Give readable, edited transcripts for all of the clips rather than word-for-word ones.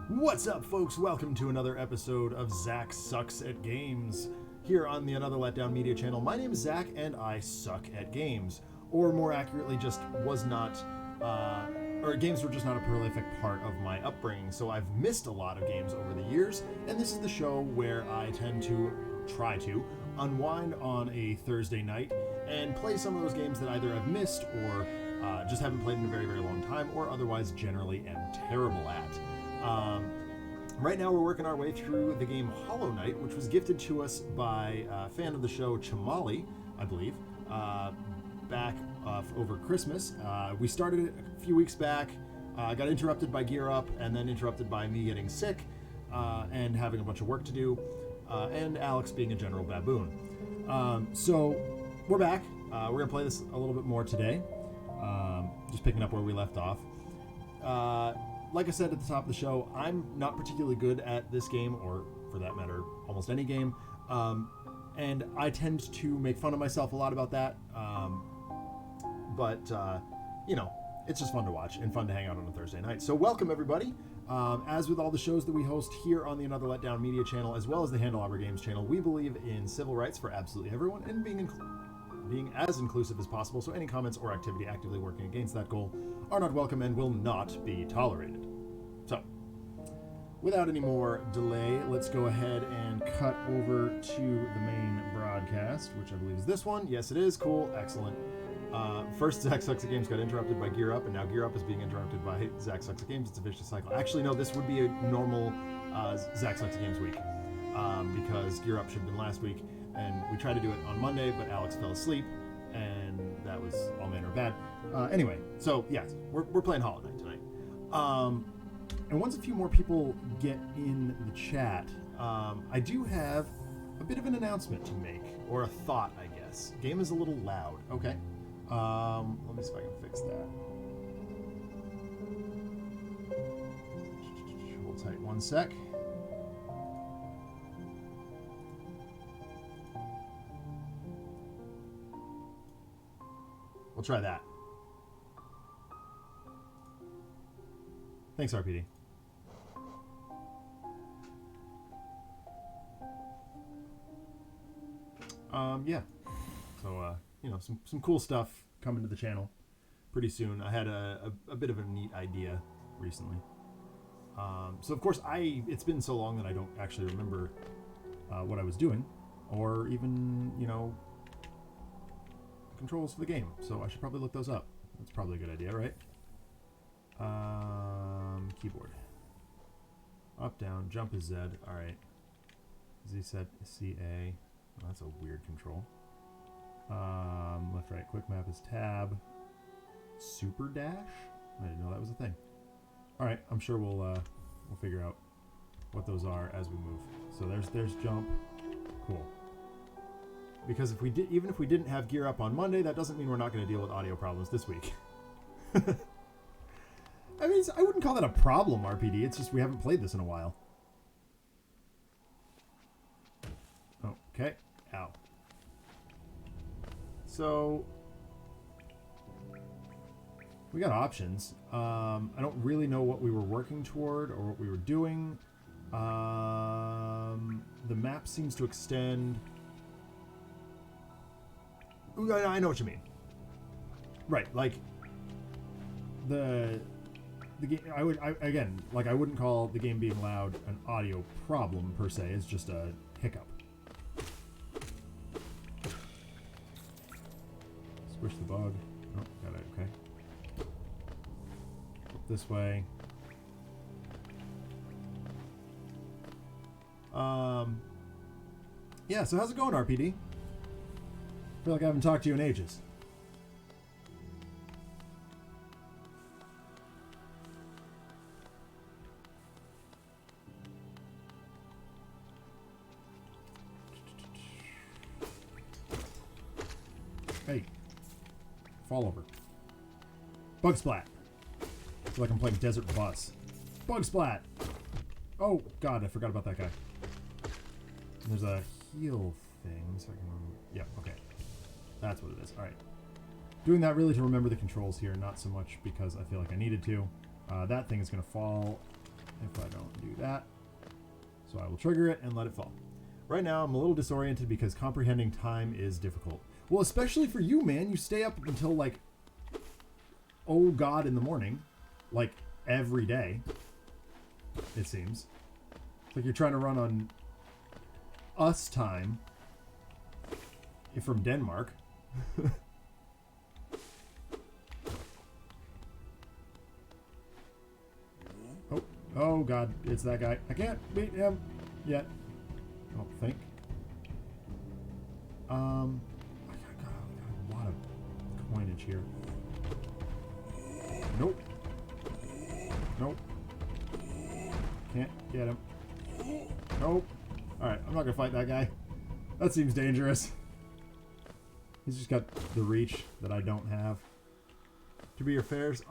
What's up, folks? Welcome to another episode of Zach Sucks at Games here on the Another Letdown Media channel. My name is Zach, and I suck at games, or more accurately, just was not, or games were just not a prolific part of my upbringing. So I've missed a lot of games over the years, and this is the show where I tend to try to unwind on a Thursday night and play some of those games that either I've missed or just haven't played in a very, very long time, or otherwise generally am terrible at. Right now we're working our way through the game Hollow Knight, which was gifted to us by a fan of the show, Chamali, I believe, back over Christmas. We started it a few weeks back, got interrupted by Gear Up, and then interrupted by me getting sick and having a bunch of work to do, and Alex being a general baboon. So we're back. We're going to play this a little bit more today, just picking up where we left off. Like I said at the top of the show, I'm not particularly good at this game, or for that matter, almost any game. And I tend to make fun of myself a lot about that. But you know, it's just fun to watch and fun to hang out on a Thursday night. So welcome, everybody. As with all the shows that we host here on the Another Letdown Media channel, as well as the Handelabra Games channel, we believe in civil rights for absolutely everyone and being as inclusive as possible, so any comments or activity actively working against that goal are not welcome and will not be tolerated. So, without any more delay, let's go ahead and cut over to the main broadcast, which I believe is this one. Yes, it is. Cool. Excellent. First, Zach Sucks at Games got interrupted by Gear Up, and now Gear Up is being interrupted by Zach Sucks at Games. It's a vicious cycle. Actually, no, this would be a normal Zach Sucks at Games week, because Gear Up should have been last week. And we tried to do it on Monday, but Alex fell asleep, and that was all manner of bad. Anyway, so yes, we're playing Hollow Knight tonight. And once a few more people get in the chat, I do have a bit of an announcement to make, or a thought, I guess. Game is a little loud. Okay. Let me see if I can fix that. Hold tight one sec. We'll try that. Thanks, RPD. Yeah. So, you know, some cool stuff coming to the channel pretty soon. I had a bit of a neat idea recently. So, of course, it's been so long that I don't actually remember what I was doing, or even, you know, controls for the game, so I should probably look those up. That's probably a good idea, right? Keyboard. Up, down, jump is Z. Alright. Z set CA. Oh, that's a weird control. Left, right, quick map is tab. Super dash? I didn't know that was a thing. Alright, I'm sure we'll figure out what those are as we move. So there's jump. Cool. Because even if we didn't have Gear Up on Monday, that doesn't mean we're not going to deal with audio problems this week. I mean, I wouldn't call that a problem, RPD. It's just we haven't played this in a while. Okay. Ow. So, we got options. I don't really know what we were working toward or what we were doing. The map seems to extend... I know what you mean. Right, like the game. I wouldn't call the game being loud an audio problem per se. It's just a hiccup. Squish the bug. Oh, got it. Okay. Flip this way. Yeah. So how's it going, RPD? I feel like I haven't talked to you in ages. Hey. Fall over. Bug splat. I feel like I'm playing Desert Bus. Bug splat! Oh, God, I forgot about that guy. There's a heal thing, so I can... Yeah, okay. That's what it is. Alright. Doing that really to remember the controls here, not so much because I feel like I needed to. That thing is going to fall if I don't do that. So I will trigger it and let it fall. Right now, I'm a little disoriented because comprehending time is difficult. Well, especially for you, man. You stay up until, like, oh God, in the morning. Like, every day, it seems. It's like you're trying to run on us time from Denmark. Oh God, it's that guy. I can't beat him yet. I don't think. I got a lot of coinage here. Nope. Nope. Can't get him. Nope. Alright, I'm not gonna fight that guy. That seems dangerous. He's just got the reach that I don't have. To be your streams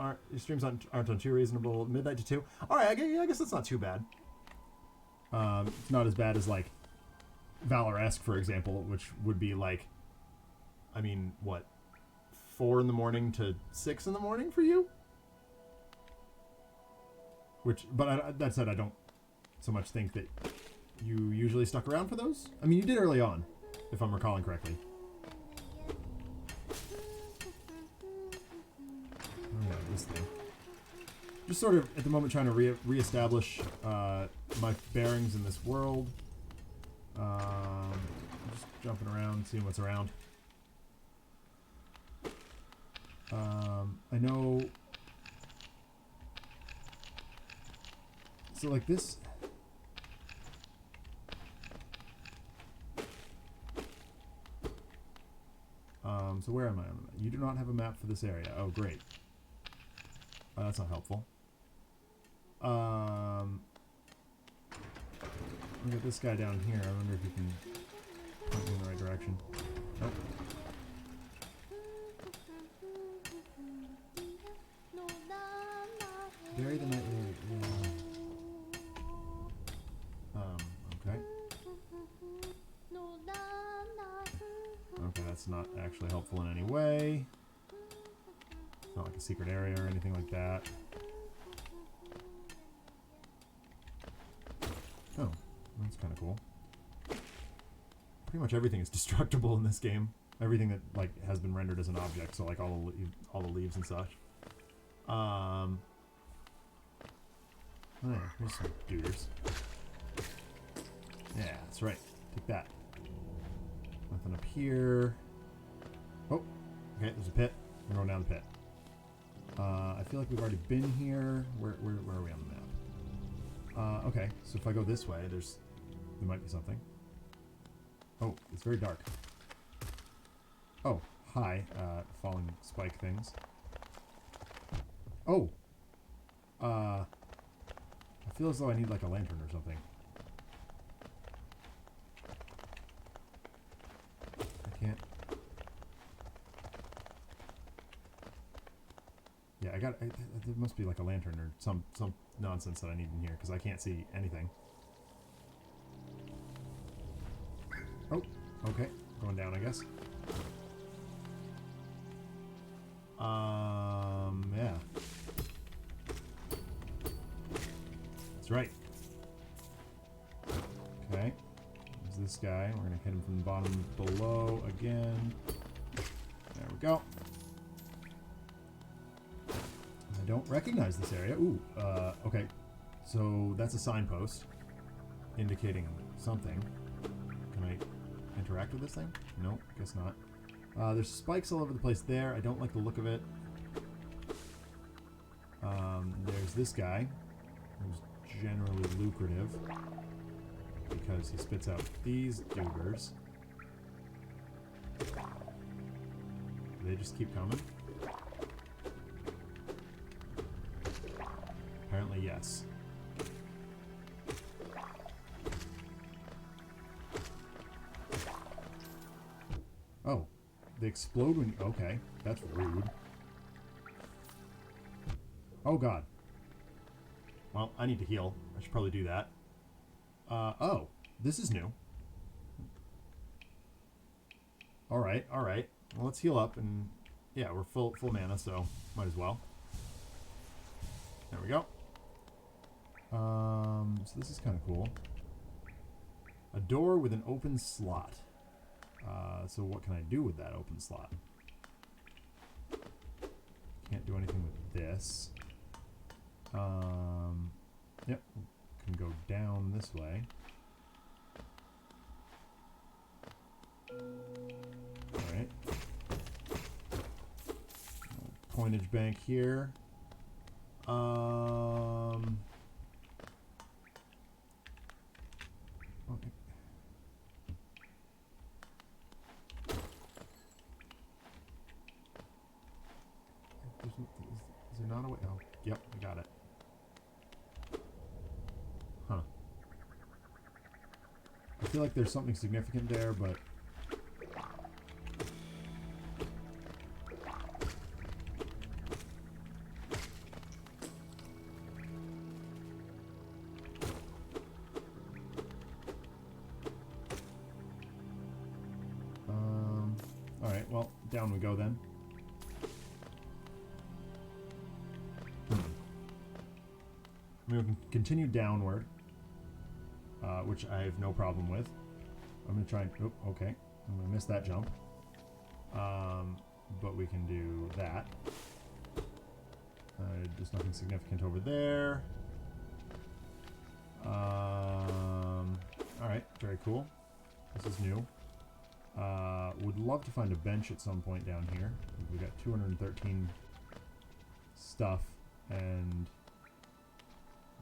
aren't on too reasonable. Midnight to 2. Alright, I guess that's not too bad. It's not as bad as, like, Valor-esque, for example, which would be, like, I mean, what, 4 in the morning to 6 in the morning for you? But that said, I don't so much think that you usually stuck around for those. I mean, you did early on, if I'm recalling correctly. Oh, yeah, this thing. Just sort of, at the moment, trying to reestablish my bearings in this world. Just jumping around, seeing what's around. I know... So, like, this... So where am I on the map? You do not have a map for this area. Oh, great. That's not helpful. Look at this guy down here. I wonder if you can point me in the right direction. Nope. Bury the night. Okay. Okay, that's not actually helpful in any way. It's not like a secret area or anything like that. Oh, that's kind of cool. Pretty much everything is destructible in this game. Everything that, like, has been rendered as an object, so, like, all the leaves and such. Oh, yeah, here's some duders. Yeah, that's right. Take that. Nothing up here. Oh, okay, there's a pit. We're going down the pit. I feel like we've already been here. Where are we on the map? Okay, so if I go this way, there might be something. Oh, it's very dark. Oh, hi, falling spike things. Oh! I feel as though I need, like, a lantern or something. I can't... Yeah, there must be, like, a lantern or some nonsense that I need in here, because I can't see anything. Oh, okay. Going down, I guess. Yeah. That's right. Okay. There's this guy. We're going to hit him from the bottom below again. There we go. I don't recognize this area. Ooh, okay. So that's a signpost indicating something. Can I interact with this thing? Nope, guess not. There's spikes all over the place there. I don't like the look of it. There's this guy, who's generally lucrative because he spits out these dugers. Do they just keep coming? Apparently, yes. Oh, they explode when you... Okay, that's rude. Oh, God. Well, I need to heal. I should probably do that. Oh, this is new. Alright, alright. Well, let's heal up, and... Yeah, we're full mana, so might as well. There we go. So this is kind of cool. A door with an open slot. So what can I do with that open slot? Can't do anything with this. Yep, can go down this way. Alright. Coinage bank here. Okay. Is there not a way? Oh, yep, I got it. Huh. I feel like there's something significant there, but... Alright, well, down we go then. I mean, we can continue downward, which I have no problem with. I'm going to try and... Oh, okay. I'm going to miss that jump. But we can do that. There's nothing significant over there. Alright, very cool. This is new. Would love to find a bench at some point down here. We've got 213 stuff, and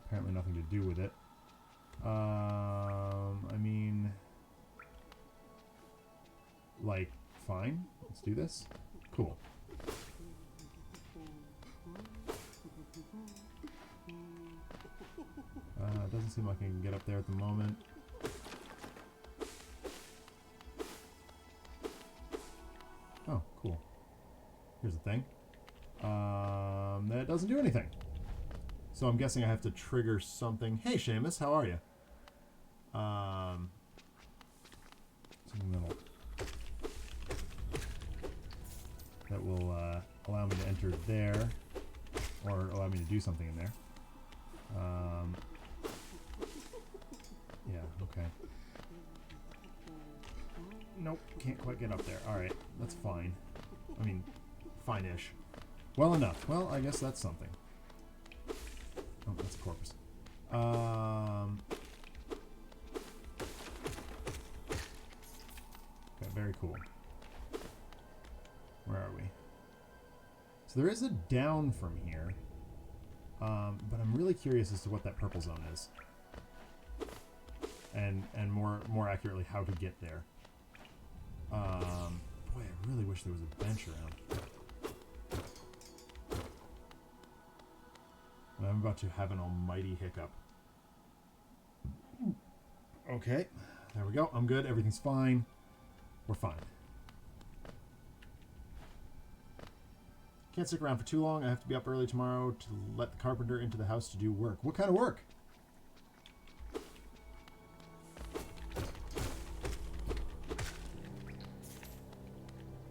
apparently nothing to do with it. I mean, like, fine. Let's do this. Cool. Doesn't seem like I can get up there at the moment. Oh, cool. Here's the thing. That doesn't do anything. So I'm guessing I have to trigger something. Hey, Seamus, how are you? Something that will allow me to enter there, or allow me to do something in there. Yeah, okay. Nope, can't quite get up there. Alright, that's fine. I mean, fine-ish. Well enough. Well, I guess that's something. Oh, that's a corpse. Okay, very cool. Where are we? So there is a down from here. But I'm really curious as to what that purple zone is. And more accurately, how to get there. Boy, I really wish there was a bench around. And I'm about to have an almighty hiccup. Okay, there we go. I'm good. Everything's fine. We're fine. Can't stick around for too long. I have to be up early tomorrow to let the carpenter into the house to do work. What kind of work?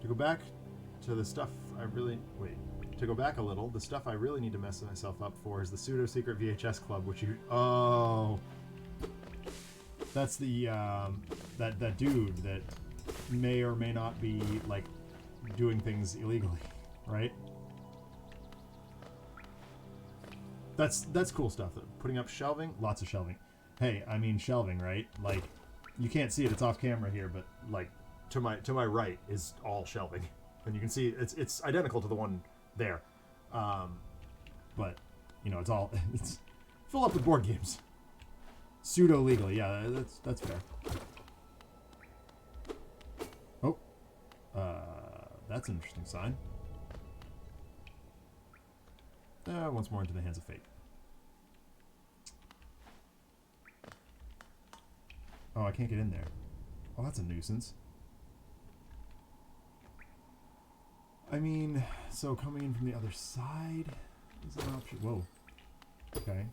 To go back to the stuff I really... Wait. To go back a little, the stuff I really need to mess myself up for is the pseudo-secret VHS club, which you... Oh! That's the, that dude that may or may not be, like, doing things illegally, right? That's cool stuff. Putting up shelving, lots of shelving. Hey, I mean shelving, right? Like, you can't see it, it's off camera here, but, like, to my right is all shelving. And you can see it's identical to the one there. But, you know, it's full up with board games. Pseudo legally, yeah, that's fair. Oh, that's an interesting sign. Once more into the hands of fate. Oh, I can't get in there. Oh, that's a nuisance. I mean, so coming in from the other side is an option. Whoa. Okay.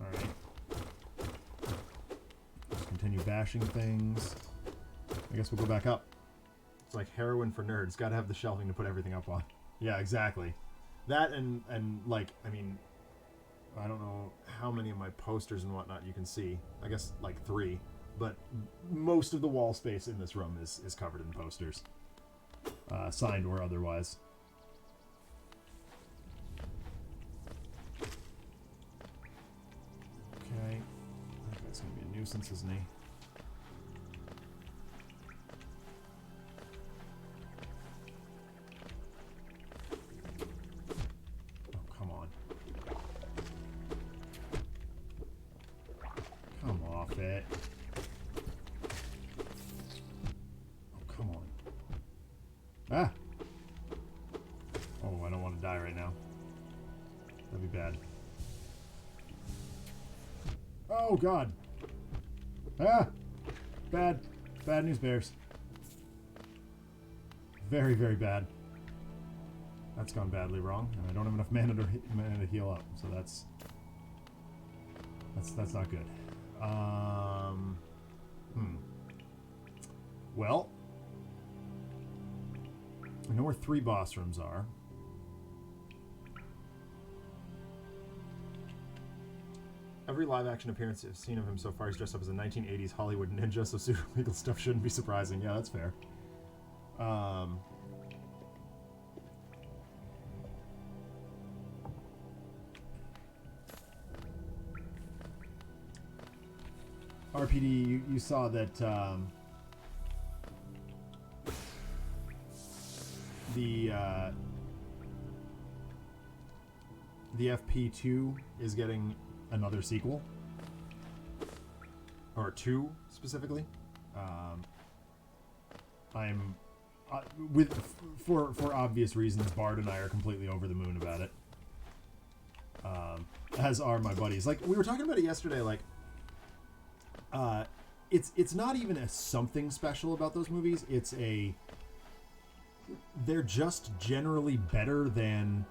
Alright. Just continue bashing things. I guess we'll go back up. It's like heroin for nerds. Got to have the shelving to put everything up on. Yeah, exactly. That and like, I mean, I don't know how many of my posters and whatnot you can see. I guess like 3, but most of the wall space in this room is covered in posters, signed or otherwise. Okay, that guy's gonna be a nuisance, isn't he? It. Oh, come on. Ah! Oh, I don't want to die right now. That'd be bad. Oh, God. Ah! Bad. Bad news bears. Very, very bad. That's gone badly wrong, and I don't have enough mana to heal up, so that's not good. Well, I know where 3 boss rooms are. Every live-action appearance I've seen of him so far is dressed up as a 1980s Hollywood ninja, so super legal stuff shouldn't be surprising. Yeah, that's fair. RPD, you saw that the FP2 is getting another sequel, or 2 specifically. I'm for obvious reasons. Bard and I are completely over the moon about it. As are my buddies. Like, we were talking about it yesterday. Like, it's not even a something special about those movies. They're just generally better than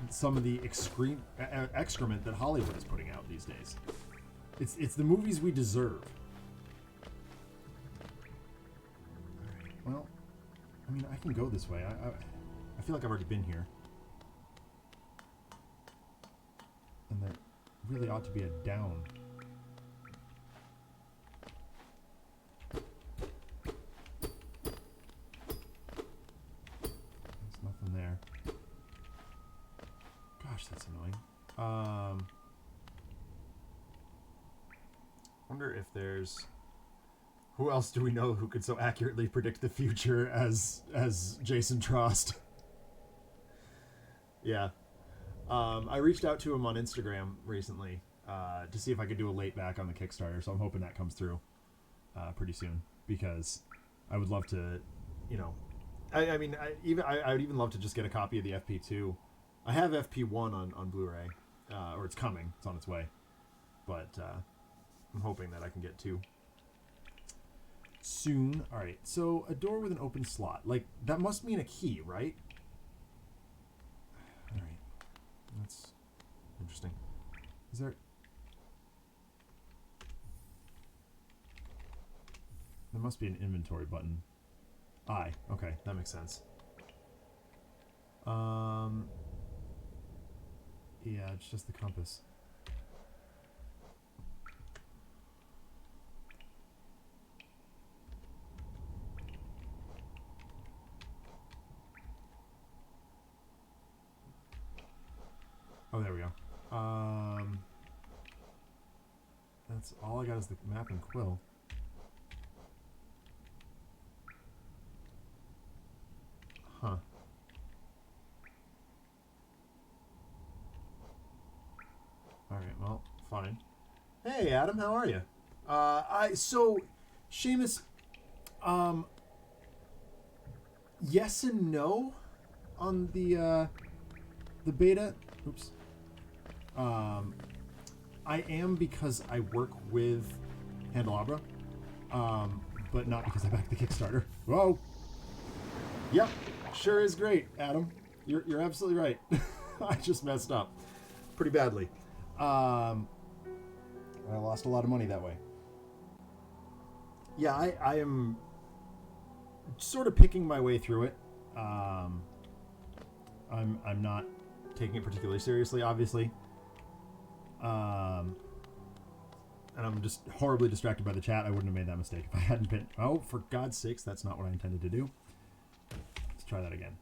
some of the excrement that Hollywood is putting out these days. It's the movies we deserve. Alright, well, I mean, I can go this way. I feel like I've already been here. And there really ought to be a down. There's nothing there. Gosh, that's annoying. Wonder if there's... Who else do we know who could so accurately predict the future as Jason Trost? Yeah. I reached out to him on Instagram recently to see if I could do a late back on the Kickstarter, so I'm hoping that comes through pretty soon, because I would love to, you know, I mean, I would even love to just get a copy of the FP2. I have FP1 on Blu-ray, or it's coming, it's on its way, but I'm hoping that I can get 2 soon. All right, so a door with an open slot, like that must mean a key, right? All right. That's interesting. Is there... There must be an inventory button. I. Okay, that makes sense. Yeah, it's just the compass. Oh, there we go. That's all I got is the map and quill. Huh. Alright, well, fine. Hey, Adam, how are you? So, Seamus, yes and no on the beta. Oops. I am because I work with Handelabra, but not because I backed the Kickstarter. Whoa. Yep, sure is great, Adam. You're absolutely right. I just messed up pretty badly. I lost a lot of money that way. Yeah, I am sort of picking my way through it. I'm not taking it particularly seriously, obviously. And I'm just horribly distracted by the chat. I wouldn't have made that mistake if I hadn't been. Oh, for God's sakes, that's not what I intended to do. Let's try that again.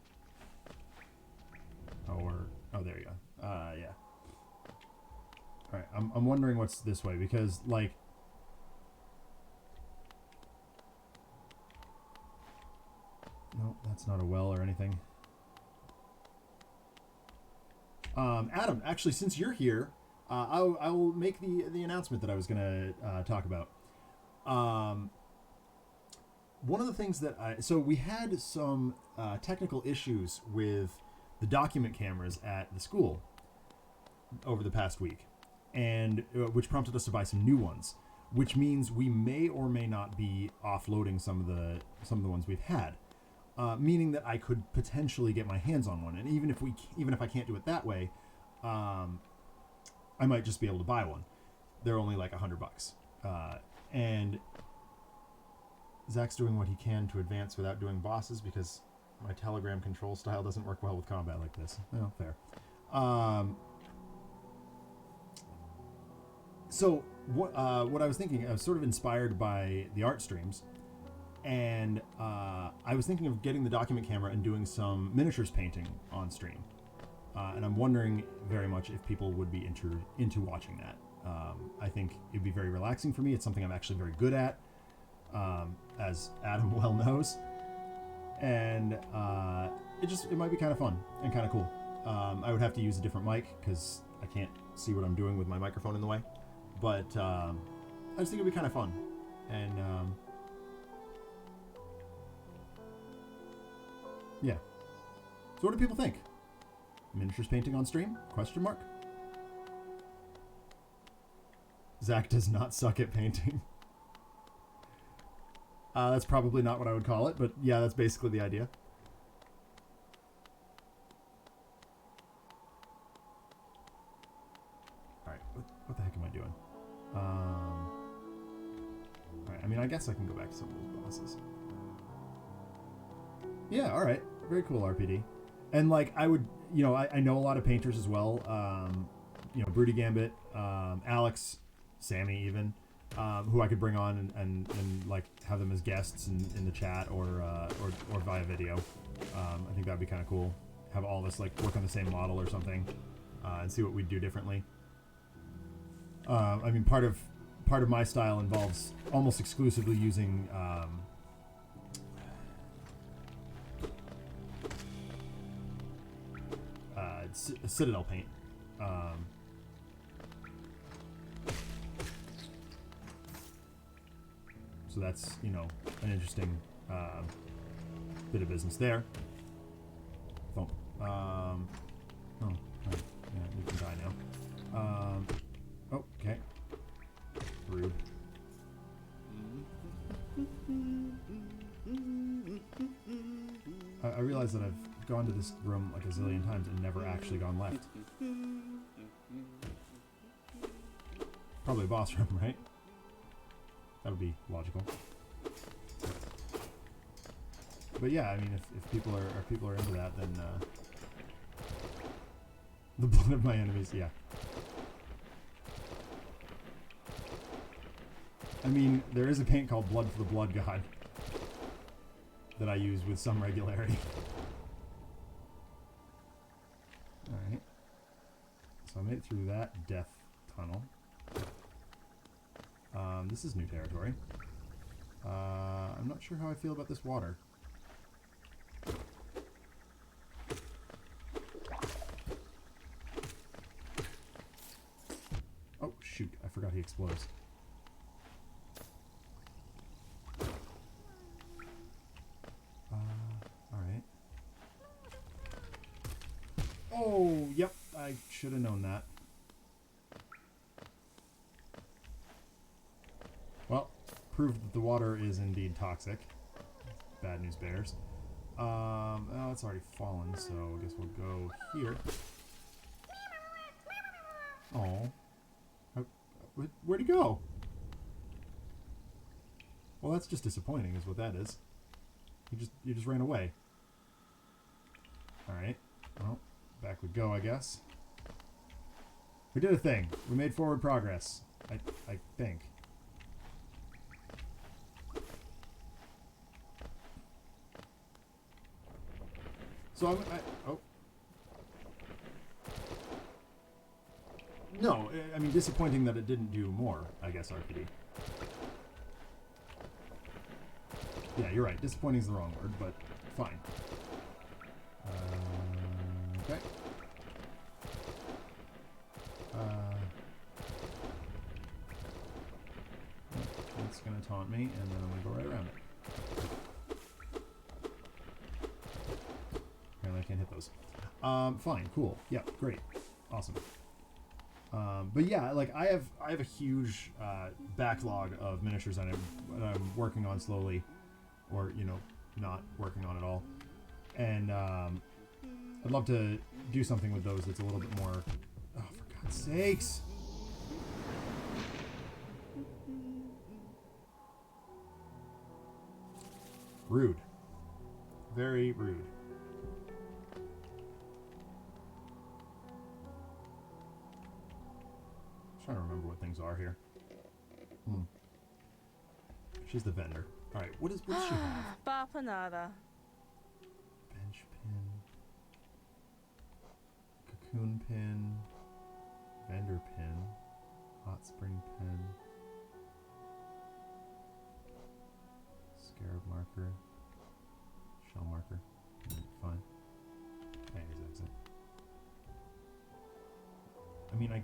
Oh, there you go. Yeah. All right, I'm wondering what's this way because, like, no, that's not a well or anything. Adam, actually, since you're here, I will make the announcement that I was going to talk about. One of the things that so we had some technical issues with the document cameras at the school over the past week, and which prompted us to buy some new ones, which means we may or may not be offloading some of the ones we've had. Meaning that I could potentially get my hands on one, and even if I can't do it that way, I might just be able to buy one. They're only like $100, and Zach's doing what he can to advance without doing bosses because my Telegram control style doesn't work well with combat like this. Well, fair. So what I was thinking, I was sort of inspired by the art streams. And I was thinking of getting the document camera and doing some miniatures painting on stream. And I'm wondering very much if people would be into watching that. I think it'd be very relaxing for me. It's something I'm actually very good at, as Adam well knows. And it might be kind of fun and kind of cool. I would have to use a different mic because I can't see what I'm doing with my microphone in the way. But I just think it'd be kind of fun. And yeah. So what do people think? Miniatures painting on stream? Question mark? Zach does not suck at painting. That's probably not what I would call it, but yeah, that's basically the idea. Alright, what the heck am I doing? Alright, I mean, I guess I can go back to some of those bosses. Yeah, alright. Very cool, RPD. And, like, I would, I know a lot of painters as well. Broody Gambit, Alex, Sammy even, who I could bring on and like, have them as guests in the chat or via video. I think that'd be kind of cool. Have all of us, like, work on the same model or something and see what we'd do differently. I mean, part of my style involves almost exclusively using Citadel paint. So that's, an interesting bit of business there. Thump. Oh, right. Yeah, you can die now. Okay. Rude. I realize that I've gone to this room like a zillion times and never actually gone left. Probably a boss room, right? That would be logical. But yeah, I mean, if people are into that, then the blood of my enemies, yeah. I mean, there is a paint called Blood for the Blood God that I use with some regularity. Alright. So I made it through that death tunnel. This is new territory. I'm not sure how I feel about this water. Oh, shoot. I forgot he explodes. Alright. Oh, yep. I should have known that. Well, proved that the water is indeed toxic. Bad news bears. Oh, it's already fallen, so I guess we'll go here. Oh. Where'd he go? Well, that's just disappointing, is what that is. You just ran away. All right. Well, back we go, I guess. We did a thing. We made forward progress. I think. So oh. No, I mean, disappointing that it didn't do more, I guess, RPD. Yeah, you're right. Disappointing is the wrong word, but fine. Okay. It's going to taunt me, and then I'm going to go right around it. Apparently I can't hit those. Fine, cool. Yep, great. Awesome. But yeah, like I have a huge backlog of miniatures that I'm working on slowly, or not working on at all, and I'd love to do something with those that's a little bit more. Oh, for God's sakes! Rude. Very rude. Trying to remember what things are here. She's the vendor. All right, what does she have? Bapanada. Bench pin, cocoon pin, vendor pin, hot spring pin, scarab marker, shell marker. Fine. Okay, here's exit. I mean,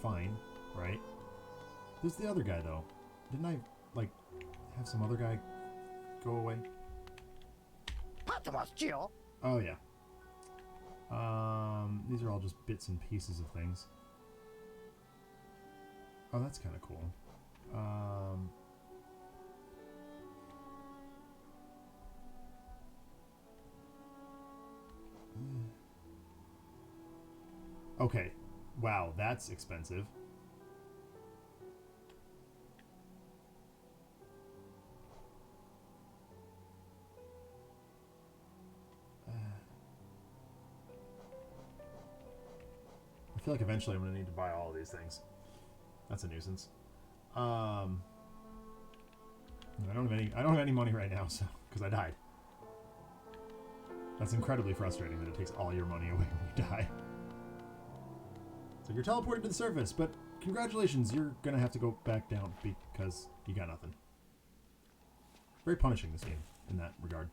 fine, right? There's the other guy though. Didn't I have some other guy go away? Oh yeah. These are all just bits and pieces of things. Oh, that's kind of cool. Okay. Wow, that's expensive. I feel like eventually I'm going to need to buy all of these things. That's a nuisance. I don't have any money right now, so because I died. That's incredibly frustrating that it takes all your money away when you die. So you're teleported to the surface, but congratulations, you're going to have to go back down because you got nothing. Very punishing, this game, in that regard.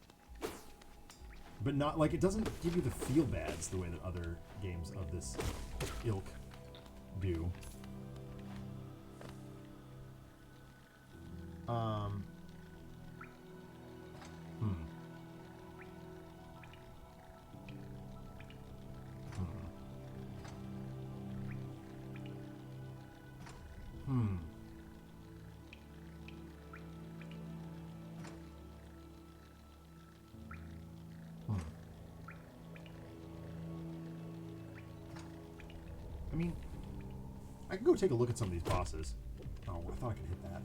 But not, like, it doesn't give you the feel-bads the way that other games of this ilk do. I mean, I can go take a look at some of these bosses. Oh, I thought I could hit that.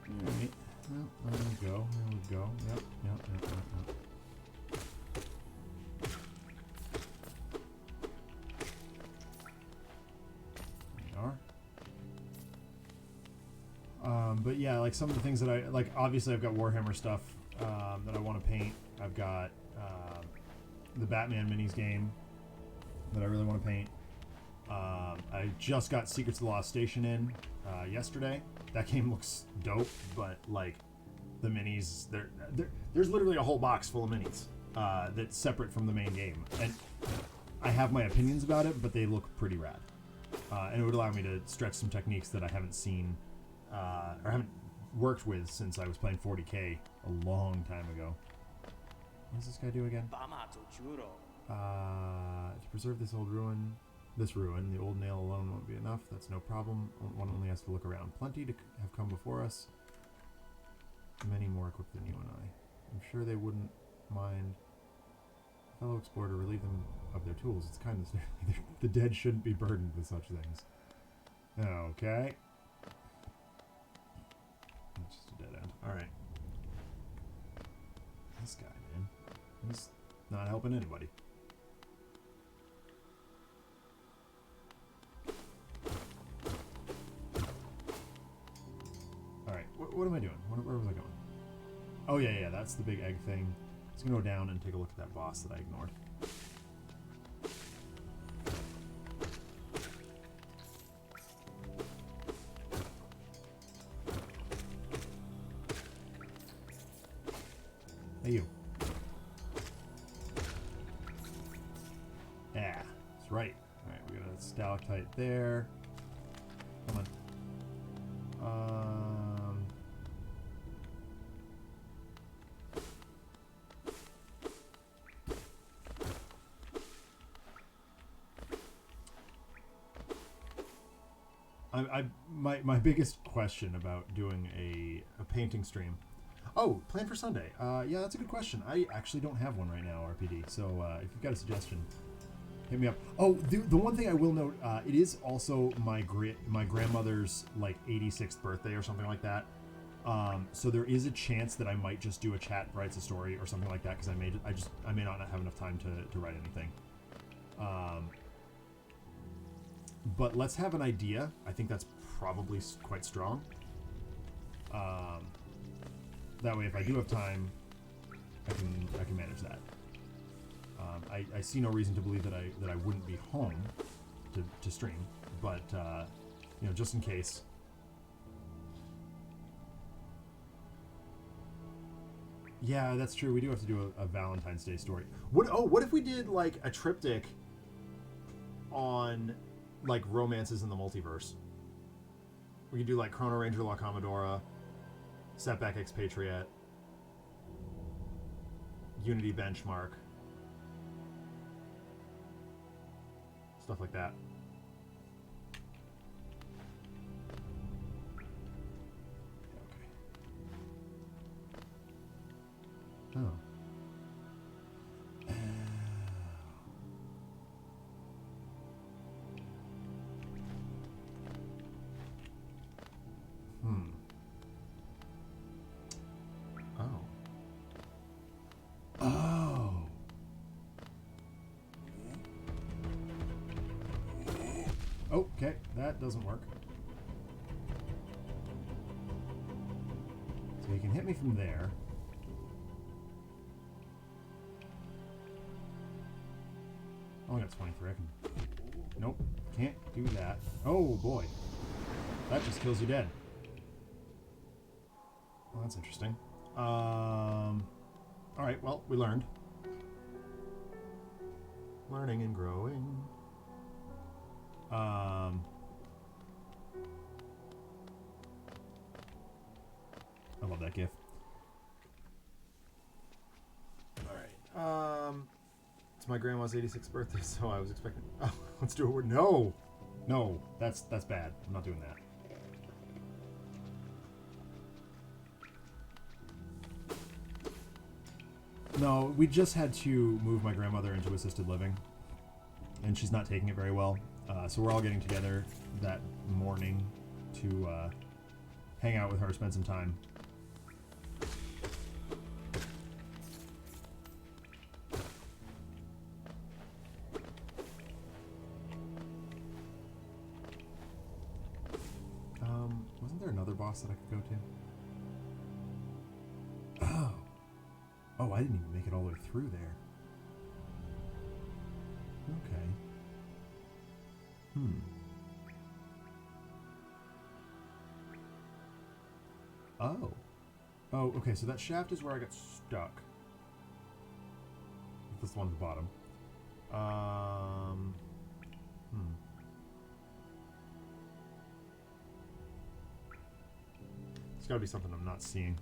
Alright. Well, there we go. There we go. Yep. But yeah, like some of the things that I like. Obviously, I've got Warhammer stuff that I want to paint. I've got the Batman minis game that I really want to paint. I just got Secrets of the Lost Station in yesterday. That game looks dope, but like the minis, there's literally a whole box full of minis that's separate from the main game, and I have my opinions about it, but they look pretty rad, and it would allow me to stretch some techniques that I haven't seen. Or haven't worked with since I was playing 40k a long time ago. What does this guy do again? To preserve this ruin, the old nail alone won't be enough. That's no problem. One only has to look around. Plenty to have come before us. Many more equipped than you and I. I'm sure they wouldn't mind a fellow explorer to relieve them of their tools. It's kind of the dead shouldn't be burdened with such things. Okay. It's just a dead end. Alright. This guy, man. He's not helping anybody. Alright, what am I doing? Where was I going? Oh, yeah, that's the big egg thing. Let's go down and take a look at that boss that I ignored. Hey, you. Yeah, that's right. Alright, we got a stalactite there. Come on. My biggest question about doing a painting stream. Oh, plan for Sunday. Yeah, that's a good question. I actually don't have one right now, RPD. So if you've got a suggestion, hit me up. Oh, the one thing I will note, it is also my grandmother's like 86th birthday or something like that. So there is a chance that I might just do a chat writes a story or something like that because I may not have enough time to write anything. But let's have an idea. I think that's probably quite strong. That way, if I do have time, I can manage that. I see no reason to believe that I wouldn't be home to stream, but you know, just in case. Yeah, that's true. We do have to do a Valentine's Day story. What if we did like a triptych on like romances in the multiverse? We could do like Chrono Ranger La Commodora, Setback Expatriate, Unity Benchmark, stuff like that. Okay. Oh. Okay, that doesn't work. So he can hit me from there. Oh, I got 23. I can... Nope, can't do that. Oh boy, that just kills you dead. Well, that's interesting. All right, well, we learned. Learning and growing. I love that gif. Alright. It's my grandma's 86th birthday, so I was expecting... Oh, let's do it. No! No, that's bad. I'm not doing that. No, we just had to move my grandmother into assisted living, and she's not taking it very well. So we're all getting together that morning to hang out with her, spend some time. Wasn't there another boss that I could go to? Oh. Oh, I didn't even make it all the way through there. Okay. Oh. Oh, okay, so that shaft is where I got stuck. This one at the bottom. There's gotta be something I'm not seeing.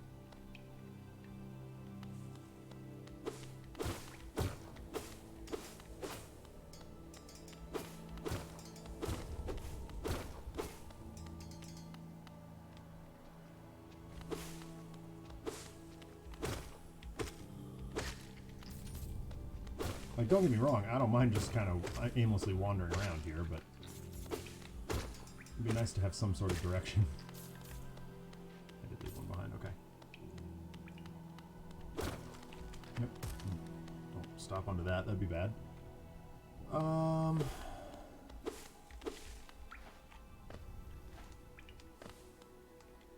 Like, don't get me wrong, I don't mind just kind of aimlessly wandering around here, but it'd be nice to have some sort of direction. I did leave one behind, okay. Yep. Don't stop onto that, that'd be bad.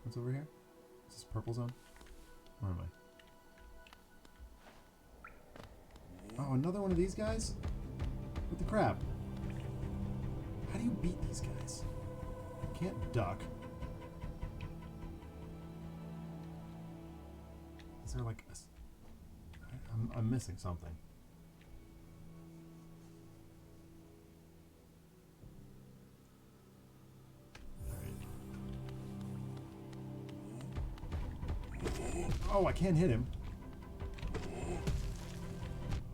What's over here? Is this purple zone? Where am I? Oh, another one of these guys? What the crap? How do you beat these guys? I can't duck. Is there like a... I'm missing something. Oh, I can't hit him.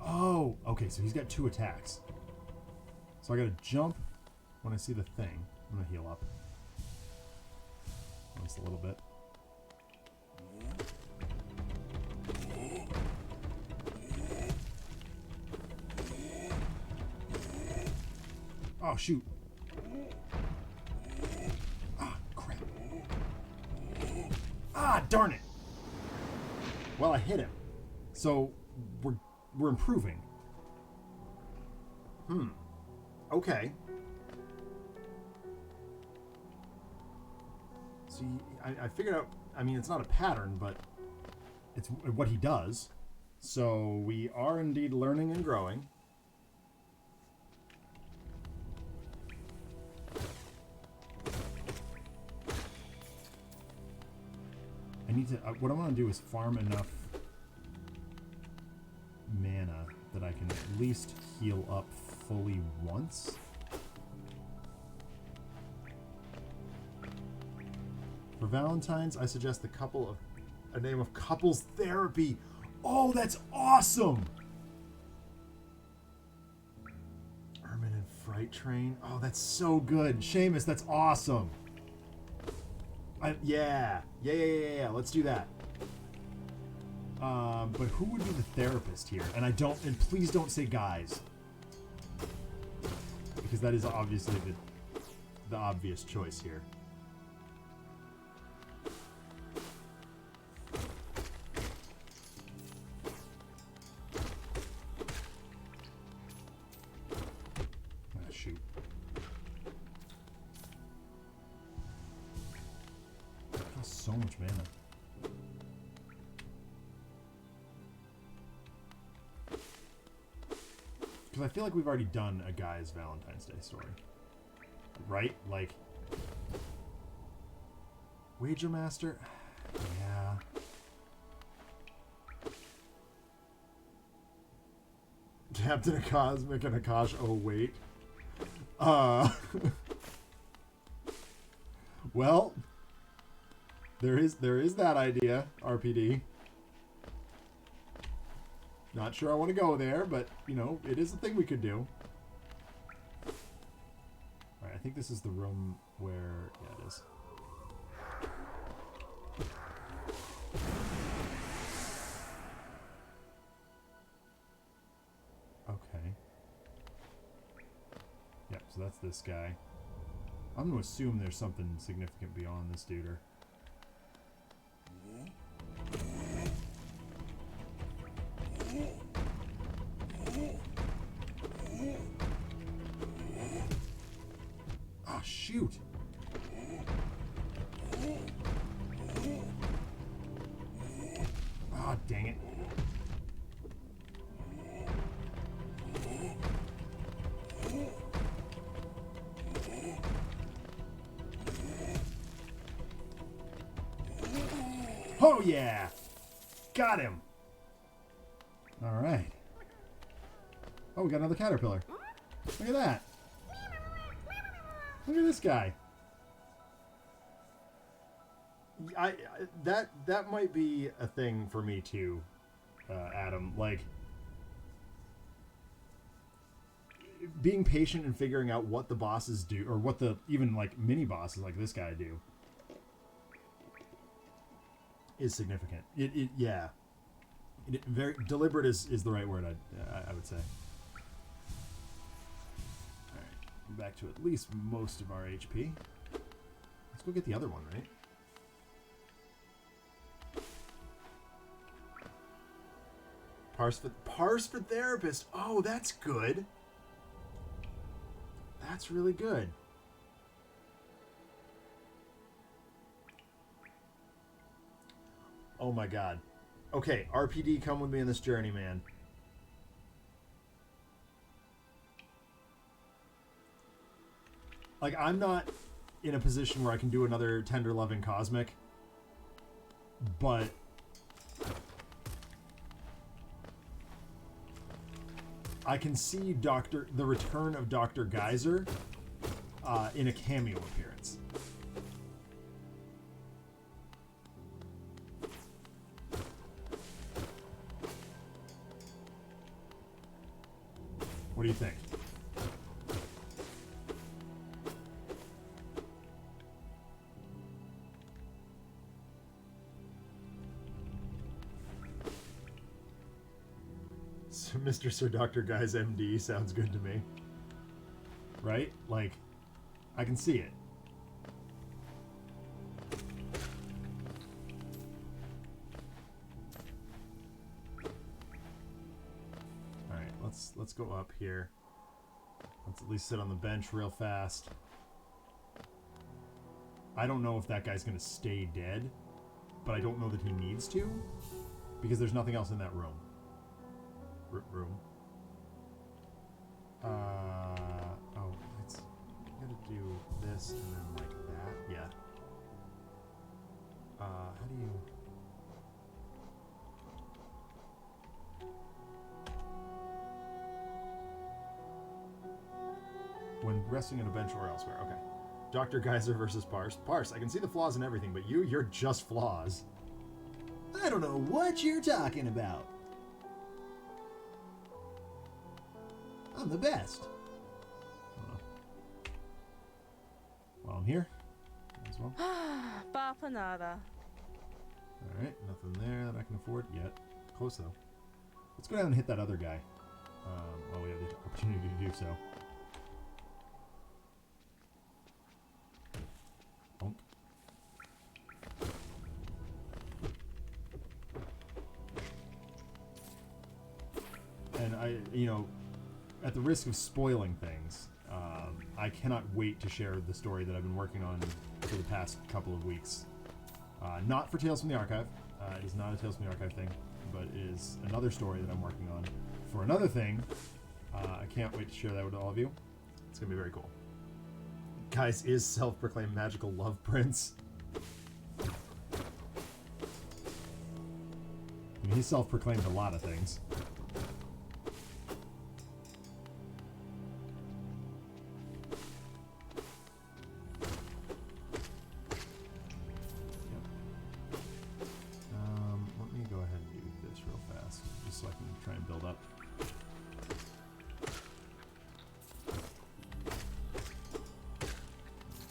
Oh, okay, so he's got 2 attacks. So I gotta jump when I see the thing. I'm gonna heal up. At least a little bit. Oh, shoot. Ah, crap. Ah, darn it. Well, I hit him. So, we're improving. Okay. See, I figured out, I mean, it's not a pattern, but it's what he does. So, we are indeed learning and growing. I need to, what I want to do is farm enough mana that I can at least heal up fully once. For Valentine's, I suggest a name of couples therapy. Oh, that's awesome! Ermine and Fright Train. Oh, that's so good. Seamus, that's awesome. Yeah. Let's do that. But who would be the therapist here? And please don't say guys. Because that is obviously the obvious choice here. Ah, shoot. That's so much mana. Because I feel like we've already done a guy's Valentine's Day story. Right? Like... Wager Master? Yeah. Captain Cosmic and Akash, oh wait. Well... There is that idea, RPD. Not sure I want to go there, but, you know, it is a thing we could do. Alright, I think this is the room where... Yeah, it is. Okay. Yep, so that's this guy. I'm going to assume there's something significant beyond this duder. Oh, shoot! Ah, oh, dang it. Oh, yeah! Got him! Alright. Oh, we got another caterpillar. Look at that. Look at this guy. That might be a thing for me too, Adam. Like, being patient and figuring out what the bosses do, or what the even like mini bosses like this guy do, is significant. Yeah. Very deliberate is the right word. I would say. Back to at least most of our HP. Let's go get the other one, right? Parse for therapist. Oh, that's good. That's really good. Oh my god. Okay, RPD, come with me on this journey, man. Like, I'm not in a position where I can do another Tender Loving Cosmic, but I can see the return of Dr. Geyser in a cameo appearance. What do you think? So Mr. Sir Dr. Guy's MD sounds good to me. Right? Like, I can see it. Alright, let's go up here. Let's at least sit on the bench real fast. I don't know if that guy's gonna stay dead, but I don't know that he needs to, because there's nothing else in that room. Room. Oh, it's gotta do this and then like that. Yeah. How do you? When resting on a bench or elsewhere. Okay. Dr. Geyser versus Parse. Parse, I can see the flaws in everything, but you're just flaws. I don't know what you're talking about. I'm the best. Well, I'm here. As well. Bapanada. Alright, nothing there that I can afford yet. Close though. Let's go down and hit that other guy. While we have the opportunity to do so. Bonk. And at the risk of spoiling things, I cannot wait to share the story that I've been working on for the past couple of weeks. Not for Tales from the Archive. It is not a Tales from the Archive thing, but it is another story that I'm working on for another thing. I can't wait to share that with all of you. It's going to be very cool. Guys, is self-proclaimed magical love prince. I mean, he self-proclaimed a lot of things.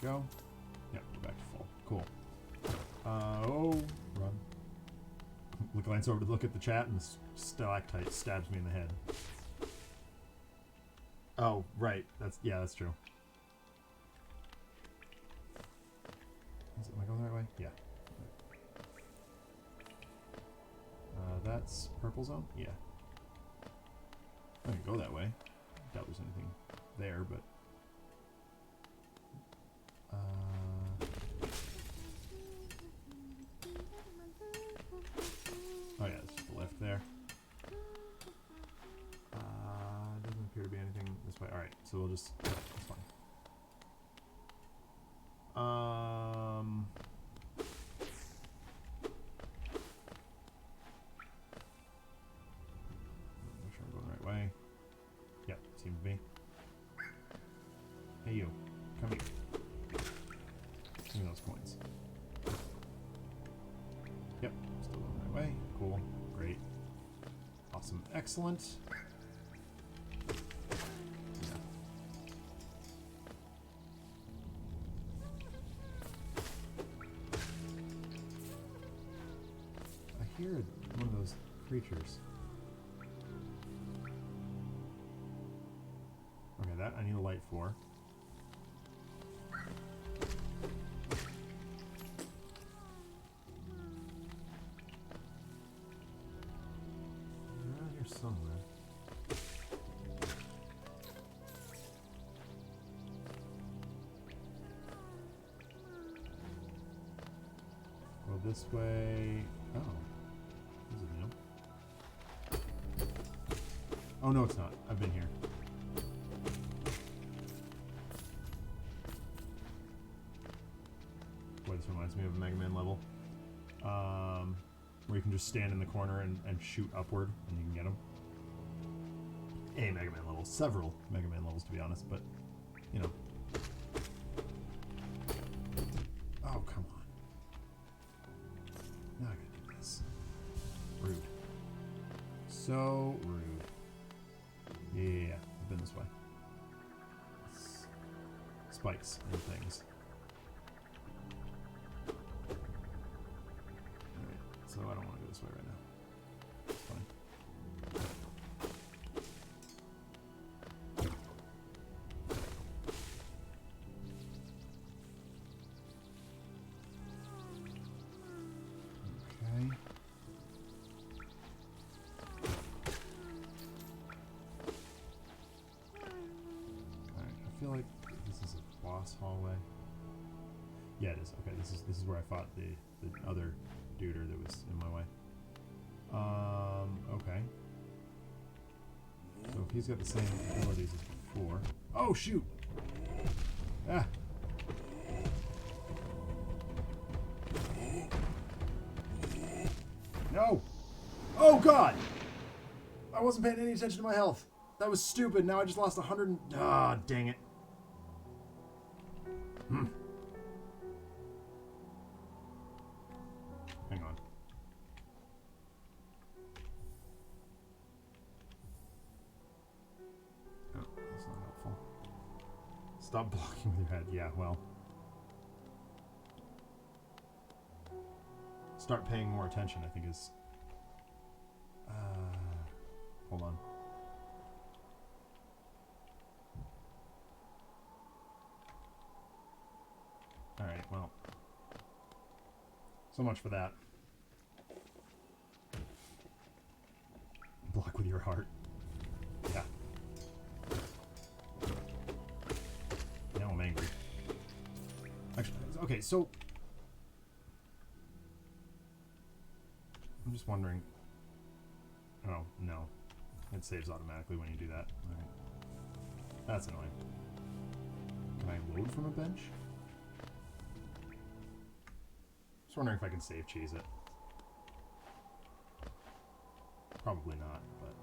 Go. Yep, we're back to full. Cool. Run. Glance over to look at the chat, and the stalactite stabs me in the head. Oh, right. That's true. Am I going the right way? Yeah. That's purple zone? Yeah. I can go that way. Doubt there's anything there, but... oh yeah, it's just the left there. Doesn't appear to be anything this way. Alright, so we'll just... that's fine. Make sure I'm going the right way. Yep, seems to be. Hey you, come here. Give me those coins. Yep, still going the right way. Cool, great, awesome, excellent. Yeah. I hear one of those creatures. Okay, that I need a light for. this way. Oh. This is new. Oh, no, it's not. I've been here. Boy, this reminds me of a Mega Man level. Where you can just stand in the corner and shoot upward, and you can get them. A Mega Man level. Several Mega Man levels, to be honest, but, you know. Oh, come on. Now I gotta do this. Rude. So rude. Yeah, I've been this way. Spikes and things. Alright, so I don't want to go this way right now. It's fine. Okay. Alright, I feel like this is a boss hallway. Yeah, it is. Okay, this is where I fought the other duder that was in my way. Okay. So if he's got the same abilities as before. Oh shoot! Ah! No! Oh god! I wasn't paying any attention to my health. That was stupid. Now I just lost 100 and... Ah, dang it. Hang on. Oh, that's not helpful. Stop blocking with your head. Yeah, well. Start paying more attention, I think is... hold on. Alright, well. So much for that. Block with your heart. Yeah. Now I'm angry. Actually, okay, so... I'm just wondering... Oh, no. It saves automatically when you do that. Alright. That's annoying. Can I load from a bench? Just wondering if I can save cheese it. Probably not, but...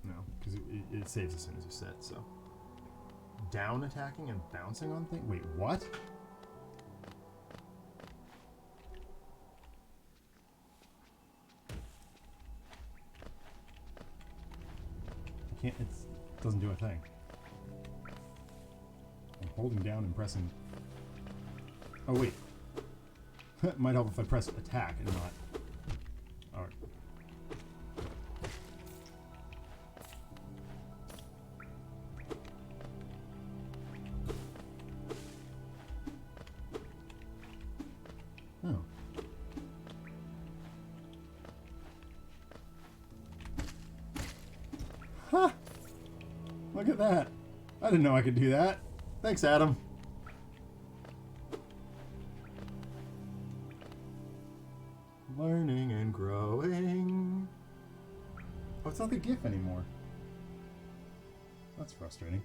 No, because it saves as soon as you sit, so... Down attacking and bouncing on things? Wait, what? I can't, it doesn't do a thing. I'm holding down and pressing... Oh, wait. Might help if I press attack and not... Alright. Oh. Huh! Look at that. I didn't know I could do that. Thanks, Adam. Learning and growing. Oh, it's not the GIF anymore. That's frustrating.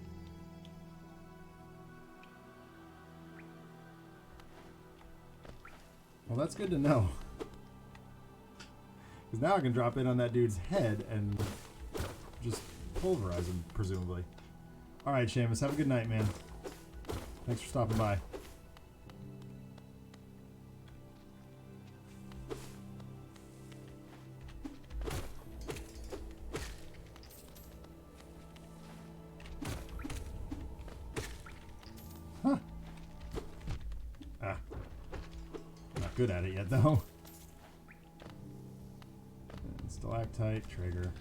Well, that's good to know. Because now I can drop in on that dude's head and just pulverize him, presumably. Alright, Seamus, have a good night, man. Thanks for stopping by. Huh. Ah. Not good at it yet, though. And stalactite, trigger.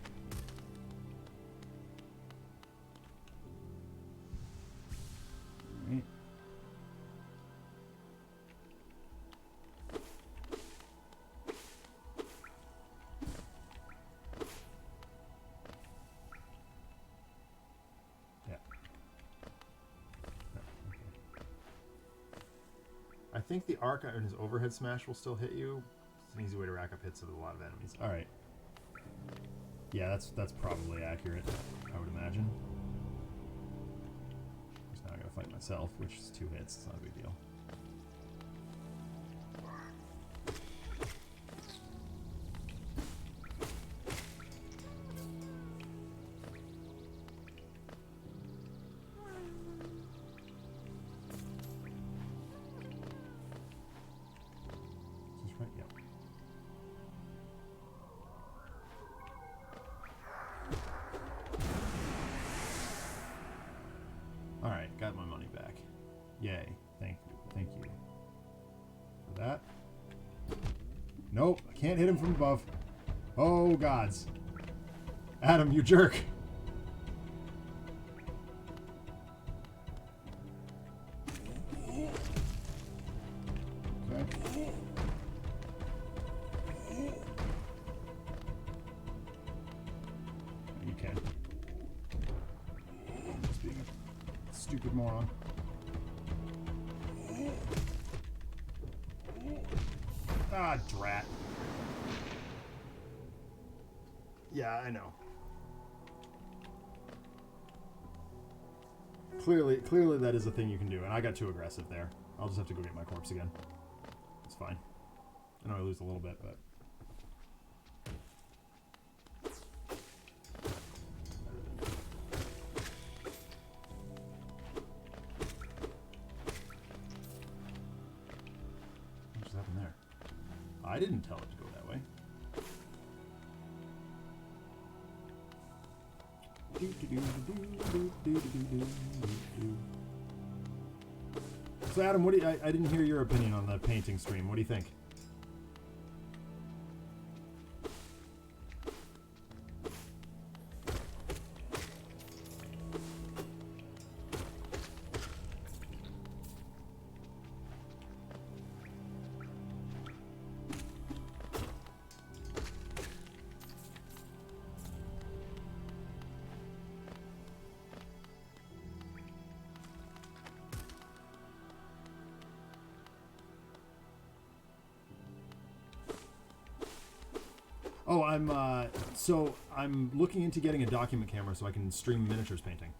Right. think the arc on his overhead smash will still hit you. It's an easy way to rack up hits with a lot of enemies. All right. Yeah, that's probably accurate, I would imagine. So now I gotta fight myself, which is 2 hits. It's not a big deal. Is this right? Yep. Alright, got my money back. Yay. Thank you. Thank you. For that. Nope, I can't hit him from above. Oh, gods. Adam, you jerk. Okay. You can. Just being a stupid moron. Ah, drat. Yeah, I know. Clearly that is a thing you can do, and I got too aggressive there. I'll just have to go get my corpse again. It's fine. I know I lose a little bit, but... What just happened there? I didn't tell it to go that way. So Adam, what do you, I didn't hear your opinion on the painting stream. What do you think? Oh, I'm looking into getting a document camera so I can stream miniatures painting.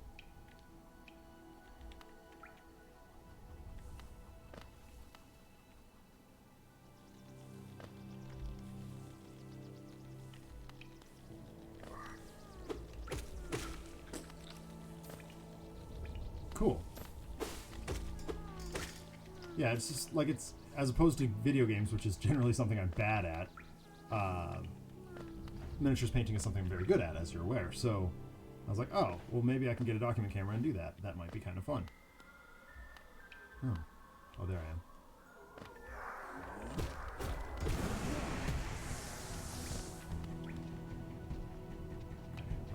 Cool. Yeah, it's just like it's as opposed to video games, which is generally something I'm bad at. Miniatures painting is something I'm very good at, as you're aware. So I was like, oh, well, maybe I can get a document camera and do that. That might be kind of fun. Oh, there I am.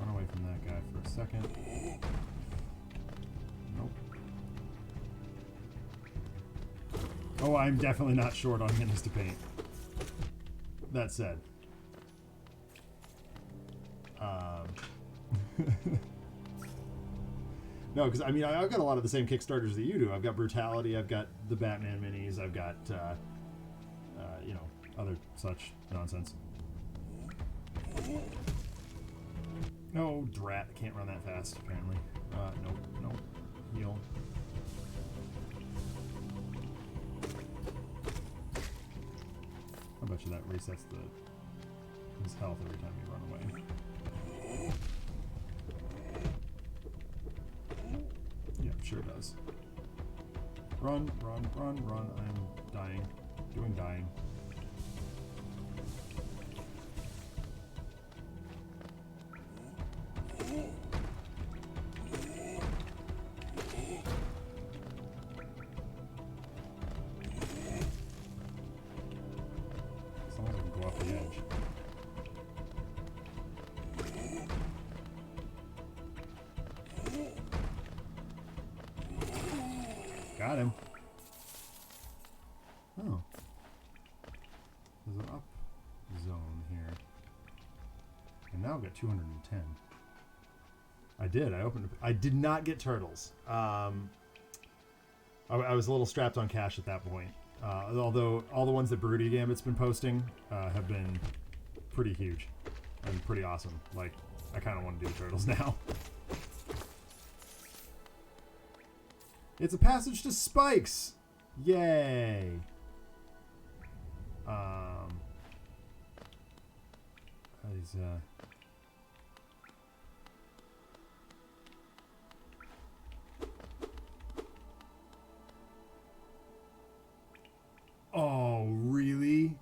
Run away from that guy for a second. Nope. Oh, I'm definitely not short on minis to paint. That said. No, because I mean, I've got a lot of the same Kickstarters that you do. I've got Brutality, I've got the Batman minis, I've got, you know, other such nonsense. No, drat, can't run that fast, apparently. Nope. Heal. I bet you that resets his health every time you run away. Yeah, sure does. Run. I'm dying. Doing dying. As long as I can go off the edge. Got him. Oh. There's an up zone here. And now I've got 210. I did. I opened it. I did not get turtles. I was a little strapped on cash at that point. Although all the ones that Broody Gambit's been posting have been pretty huge and pretty awesome. Like, I kind of want to do the turtles now. It's a passage to Spikes! Yay! Oh, really?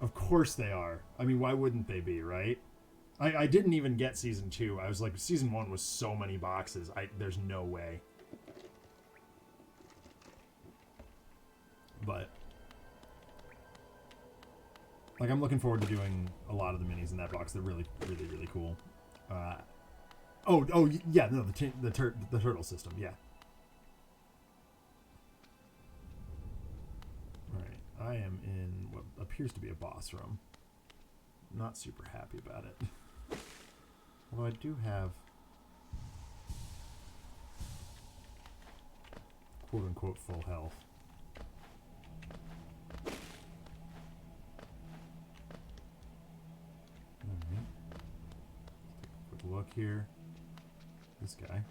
Of course they are. I mean, why wouldn't they be, right? I didn't even get season 2. I was like, season 1 was so many boxes. There's no way. But like, I'm looking forward to doing a lot of the minis in that box. They're really, really, really cool. Yeah, no, the turtle system, yeah. All right, I am in what appears to be a boss room. Not super happy about it. Although I do have quote-unquote full health. Alright. Quick look here. This guy.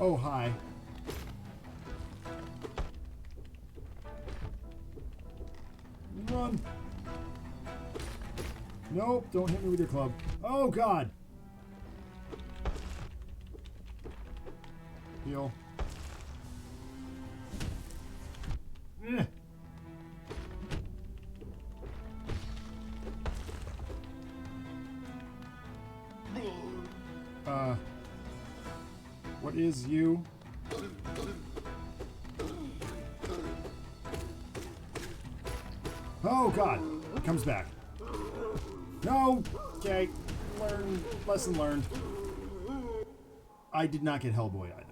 Oh, hi. Run. Nope, don't hit me with your club. Oh, God. Heal. Eh. What is you? Oh, God. It comes back. No. Okay. Lesson learned. I did not get Hellboy either.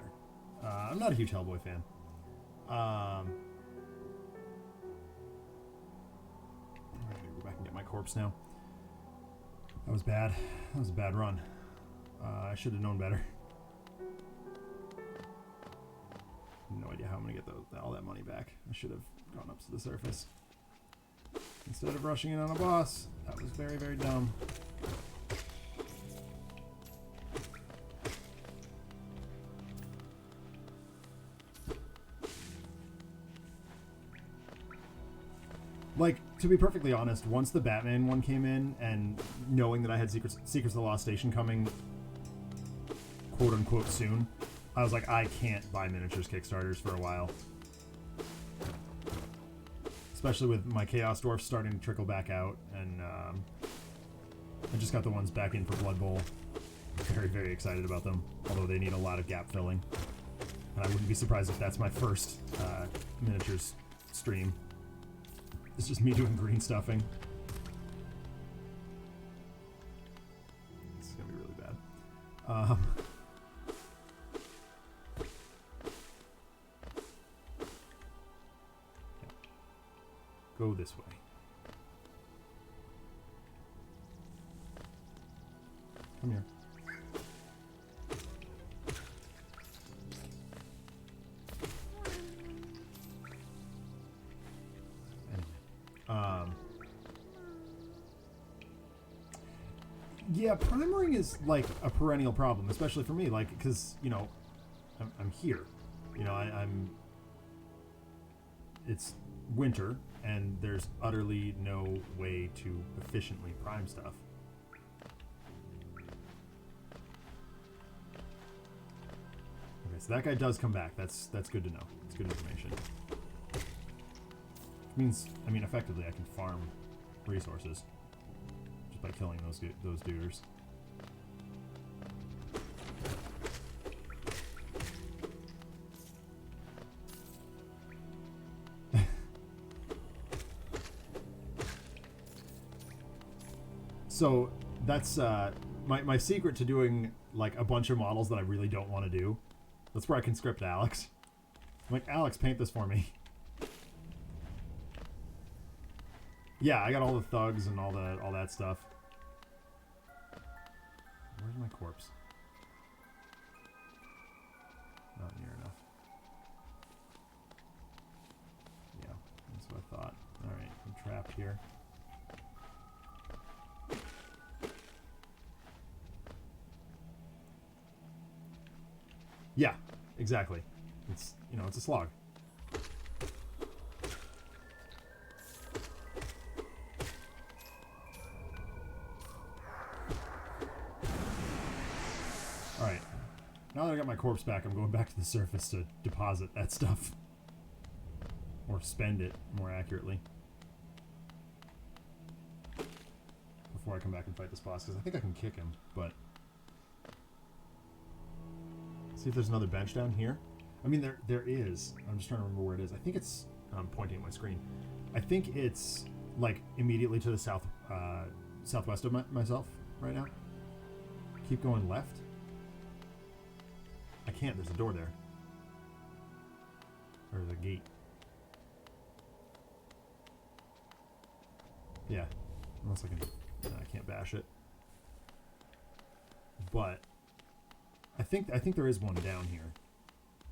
I'm not a huge Hellboy fan. I'm gonna go back and get my corpse now. That was bad. That was a bad run. I should have known better. No idea how I'm gonna get all that money back. I should have gone up to the surface instead of rushing in on a boss. That was very, very dumb. Like, to be perfectly honest, once the Batman one came in, and knowing that I had Secrets of the Lost Station coming, quote-unquote, soon, I was like, I can't buy miniatures Kickstarters for a while. Especially with my Chaos Dwarfs starting to trickle back out, and I just got the ones back in for Blood Bowl. Very, very excited about them, although they need a lot of gap filling. And I wouldn't be surprised if that's my first miniatures stream. It's just me doing green stuffing. This is gonna be really bad. Go this way. Come here. Yeah, primering is like a perennial problem, especially for me. Like, because you know, I'm here. You know, I'm. It's winter, and there's utterly no way to efficiently prime stuff. Okay, so that guy does come back. That's good to know. It's good information. It means, I mean, effectively, I can farm resources just by killing those duders. So that's my secret to doing like a bunch of models that I really don't want to do. That's where I can script Alex. I'm like, Alex, paint this for me. Yeah, I got all the thugs and all that stuff. Where's my corpse? Not near enough. Yeah, that's what I thought. Alright, I'm trapped here. Yeah, exactly. It's, you know, it's a slog. Alright. Now that I got my corpse back, I'm going back to the surface to deposit that stuff. Or spend it, more accurately. Before I come back and fight this boss, because I think I can kick him, but... See if there's another bench down here. I mean, there is. I'm just trying to remember where it is. I think it's... I'm pointing at my screen. I think it's, like, immediately to the southwest of myself right now. Keep going left. I can't. There's a door there. Or the gate. Yeah. Unless I can... No, I can't bash it. But... I think there is one down here.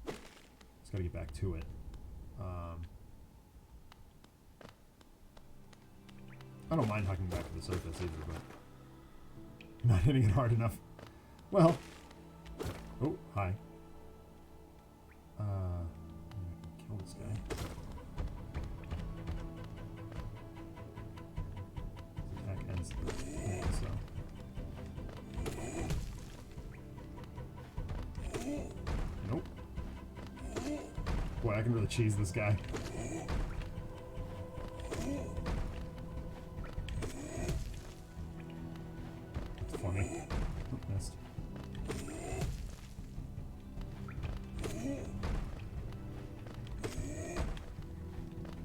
Just gotta get back to it. I don't mind hucking back to the surface either, but I'm not hitting it hard enough. Well, oh hi. I can kill this guy. His attack ends the thing, so. Nope. Boy, I can really cheese this guy. That's funny. Oh, missed.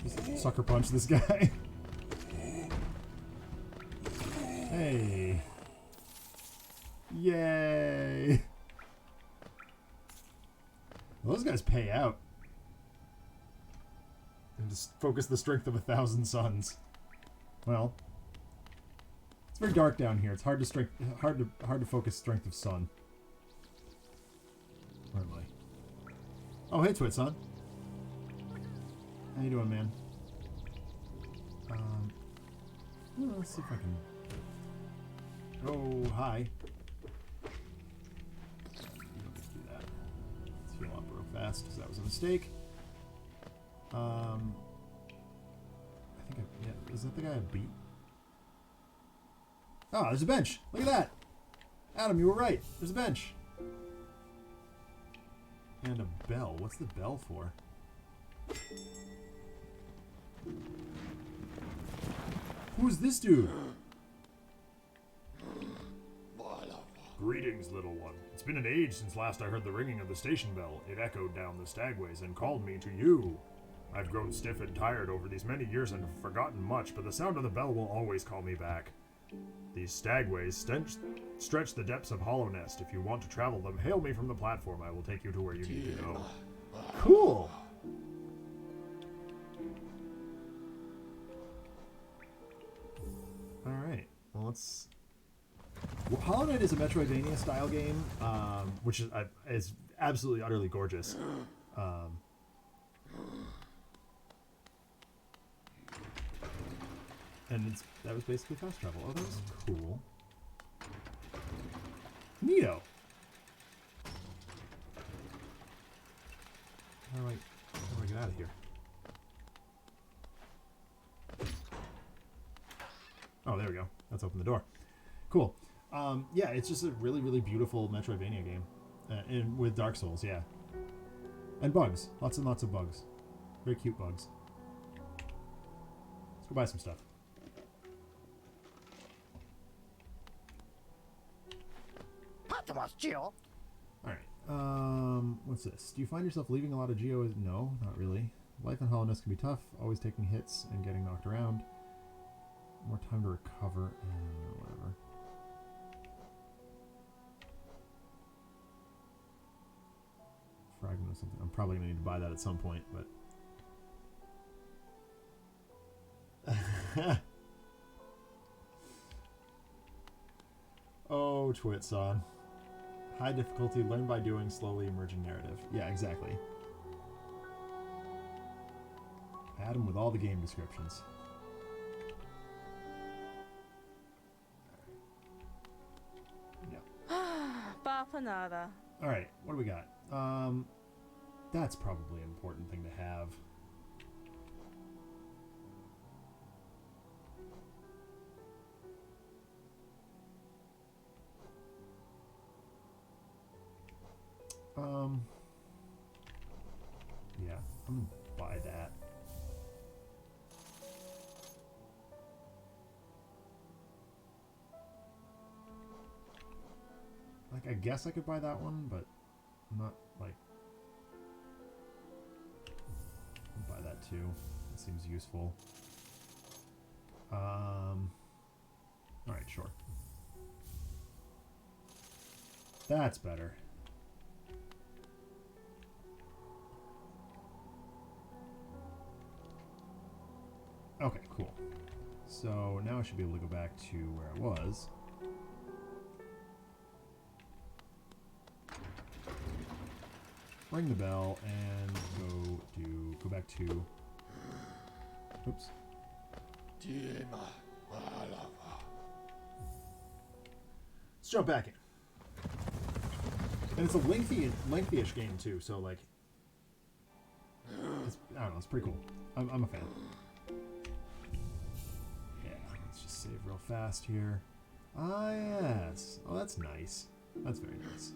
Just sucker punch this guy. Hey. Yay. Those guys pay out. And just focus the strength of 1,000 suns. Well, it's very dark down here. It's hard to focus strength of sun. Where am I? Oh, hey, Twit son. How you doing, man? Well, let's see if I can. Oh, hi. You don't get to do that. Let's heal up real fast because that was a mistake. I think yeah, is that the guy I beat? Oh, there's a bench. Look at that. Adam, you were right. There's a bench. And a bell. What's the bell for? Who's this dude? Greetings, little one. It's been an age since last I heard the ringing of the station bell. It echoed down the stagways and called me to you. I've grown stiff and tired over these many years and have forgotten much, but the sound of the bell will always call me back. These stagways stretch the depths of Hollownest. If you want to travel them, hail me from the platform. I will take you to where you need to go. Cool! Alright, well let's... Well, Hollow Knight is a Metroidvania style game, which is absolutely utterly gorgeous. And that was basically fast travel. Oh, that was cool. Neato. How do I get out of here? Oh, there we go. That's opened the door. Cool. Yeah, it's just a really, really beautiful Metroidvania game. And with Dark Souls, yeah. And bugs. Lots and lots of bugs. Very cute bugs. Let's go buy some stuff. Alright. What's this? Do you find yourself leaving a lot of Geo? No, not really. Life in Hollowness can be tough, always taking hits and getting knocked around. More time to recover, whatever. Fragment of something. I'm probably going to need to buy that at some point, but... No twit, son. High difficulty, learn by doing, slowly emerging narrative. Yeah, exactly. Add them with all the game descriptions. Bapanada. Alright, what do we got? That's probably an important thing to have. Yeah, I'm gonna buy that. Like, I guess I could buy that one, but I'm not, like... I'll buy that too. That seems useful. Alright, sure. That's better. Okay, cool. So now I should be able to go back to where I was. Ring the bell and go back to. Oops. Let's jump back in. And it's a lengthy-ish game too. So like, I don't know. It's pretty cool. I'm a fan. Yeah. Let's just save real fast here. Ah yes. Oh, that's nice. That's very nice.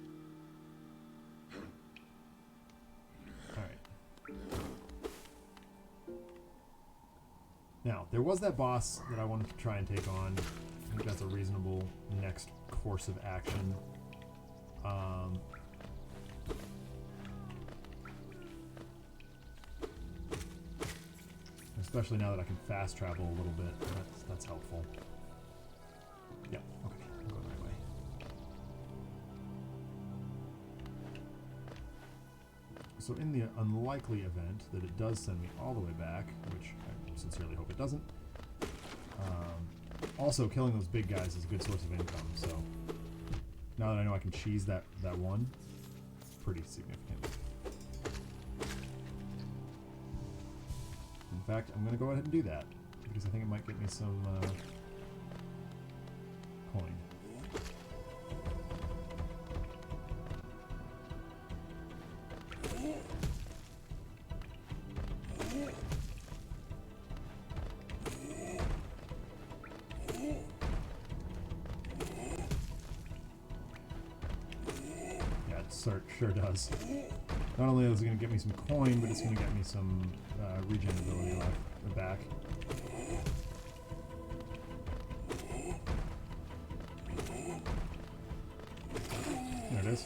Now, there was that boss that I wanted to try and take on. I think that's a reasonable next course of action. Especially now that I can fast travel a little bit. That's helpful. Yeah, okay. I'm going the right way. So in the unlikely event that it does send me all the way back, which I sincerely hope it doesn't, also killing those big guys is a good source of income, so now that I know I can cheese that one, pretty significant. In fact, I'm going to go ahead and do that, because I think it might get me some coin. Sure does. Not only is it going to get me some coin, but it's going to get me some regen ability left back. There it is.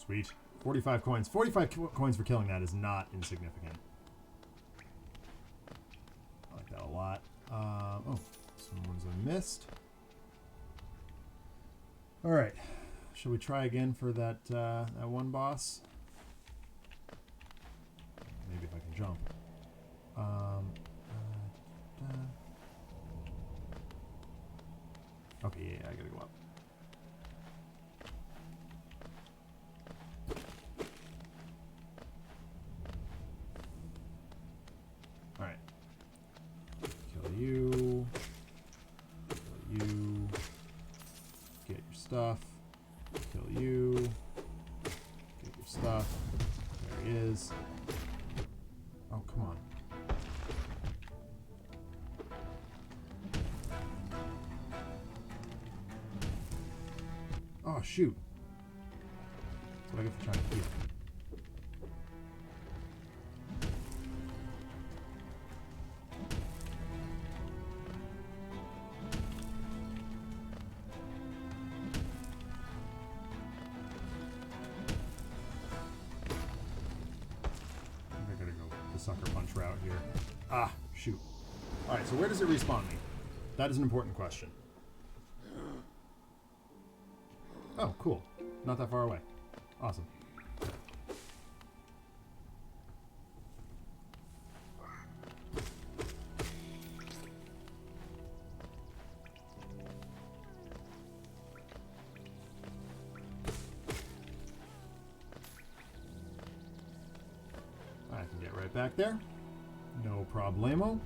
Sweet. 45 coins. 45 coins for killing that is not insignificant. I like that a lot. Oh, some ones I missed. All right. Shall we try again for that that one boss? Maybe if I can jump. Okay, yeah, I gotta go up. All right. Kill you. Kill you. Get your stuff. Kill you. Get your stuff. There he is. Oh, come on. Oh, shoot. That's what I get for trying to heal. Sucker punch route here. Ah, shoot. Alright, so where does it respawn me? That is an important question. Oh, cool. Not that far away. Awesome. back there. No problemo.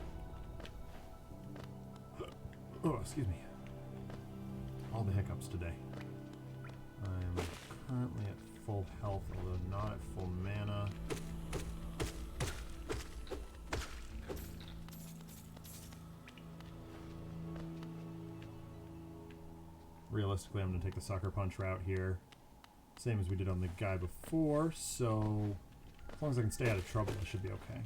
Oh, excuse me. All the hiccups today. I'm currently at full health, although not at full mana. Realistically, I'm going to take the Sucker Punch route here. Same as we did on the guy before, so as long as I can stay out of trouble, it should be okay.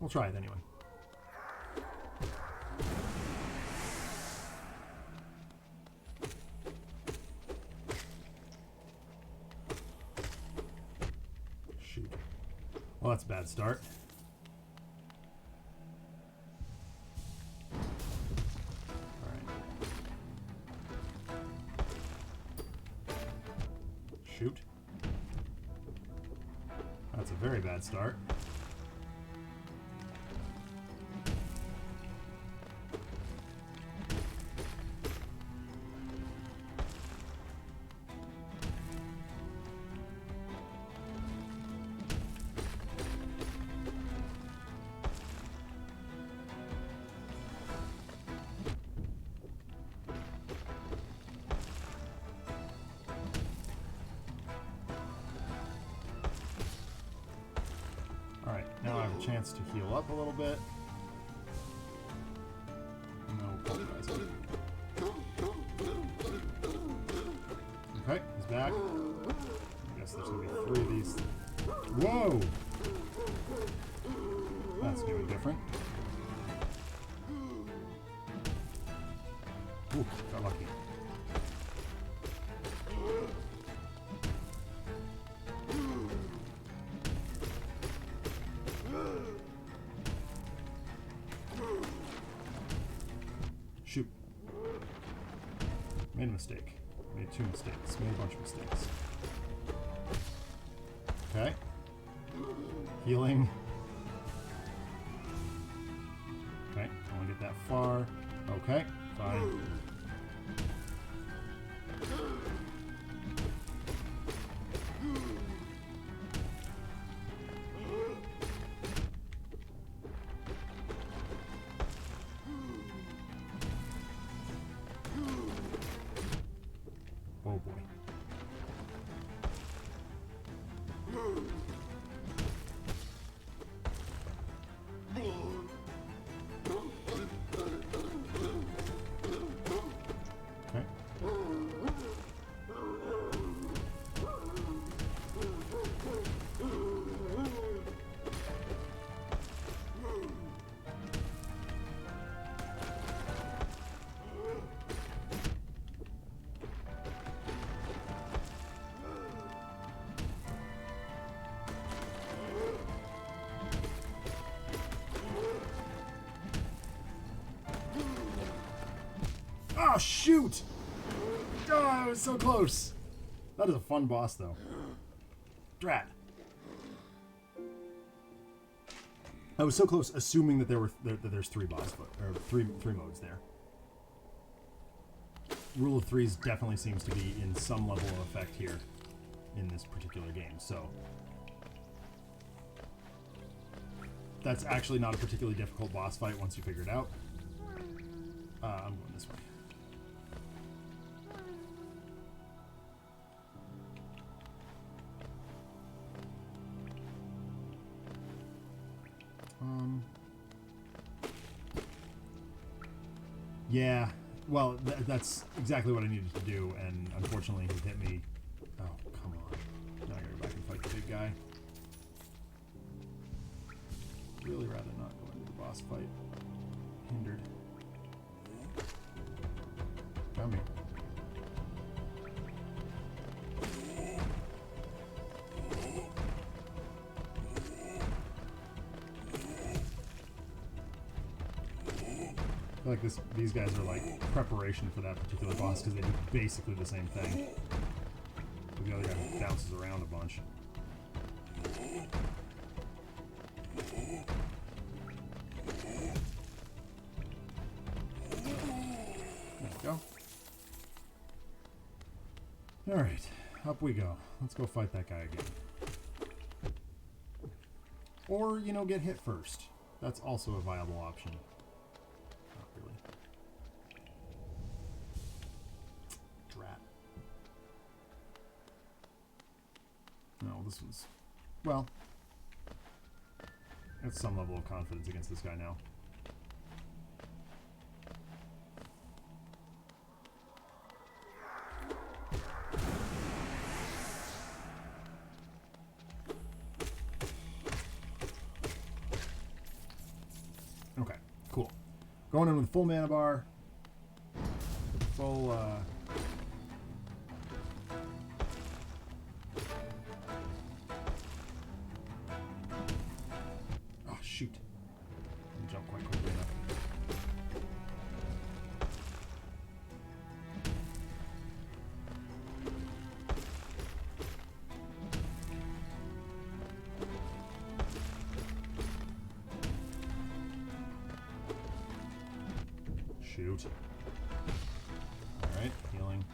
We'll try it anyway. Shoot. Well, that's a bad start. Shoot. That's a very bad start. Alright, now I have a chance to heal up a little bit. No pulverizing. Okay, he's back. I guess there's going to be 3 of these. Whoa! That's new and different. Ooh, got lucky. Shoot. Made a mistake. Made 2 mistakes. Made a bunch of mistakes. Okay. Healing. Okay, I want to get that far. Okay, fine. Oh boy. Okay. Oh, shoot! Oh, I was so close. That is a fun boss, though. Drat. I was so close, assuming that there's 3 boss or three modes there. Rule of Threes definitely seems to be in some level of effect here in this particular game, so that's actually not a particularly difficult boss fight once you figure it out. I'm going this way. Yeah, well, that's exactly what I needed to do, and unfortunately he hit me. Oh, come on. Now I gotta go back and fight the big guy. Really rather not go into the boss fight. Hindered. Found me. I feel like these guys are like preparation for that particular boss because they do basically the same thing. But the other guy bounces around a bunch. There we go. Alright, up we go. Let's go fight that guy again. Or, you know, get hit first. That's also a viable option. Not really. Drat. No, this was... Well... It's some level of confidence against this guy now. Okay, cool. Going in with full mana bar. Full, Oh, shoot. Didn't jump quite quickly enough. Shoot. Alright, healing.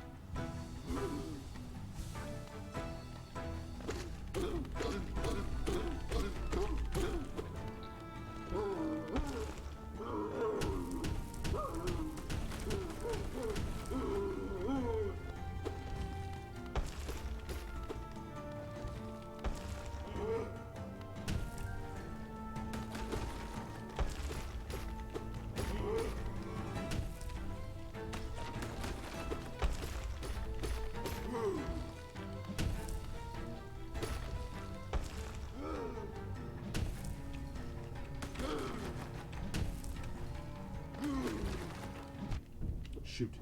Shoot.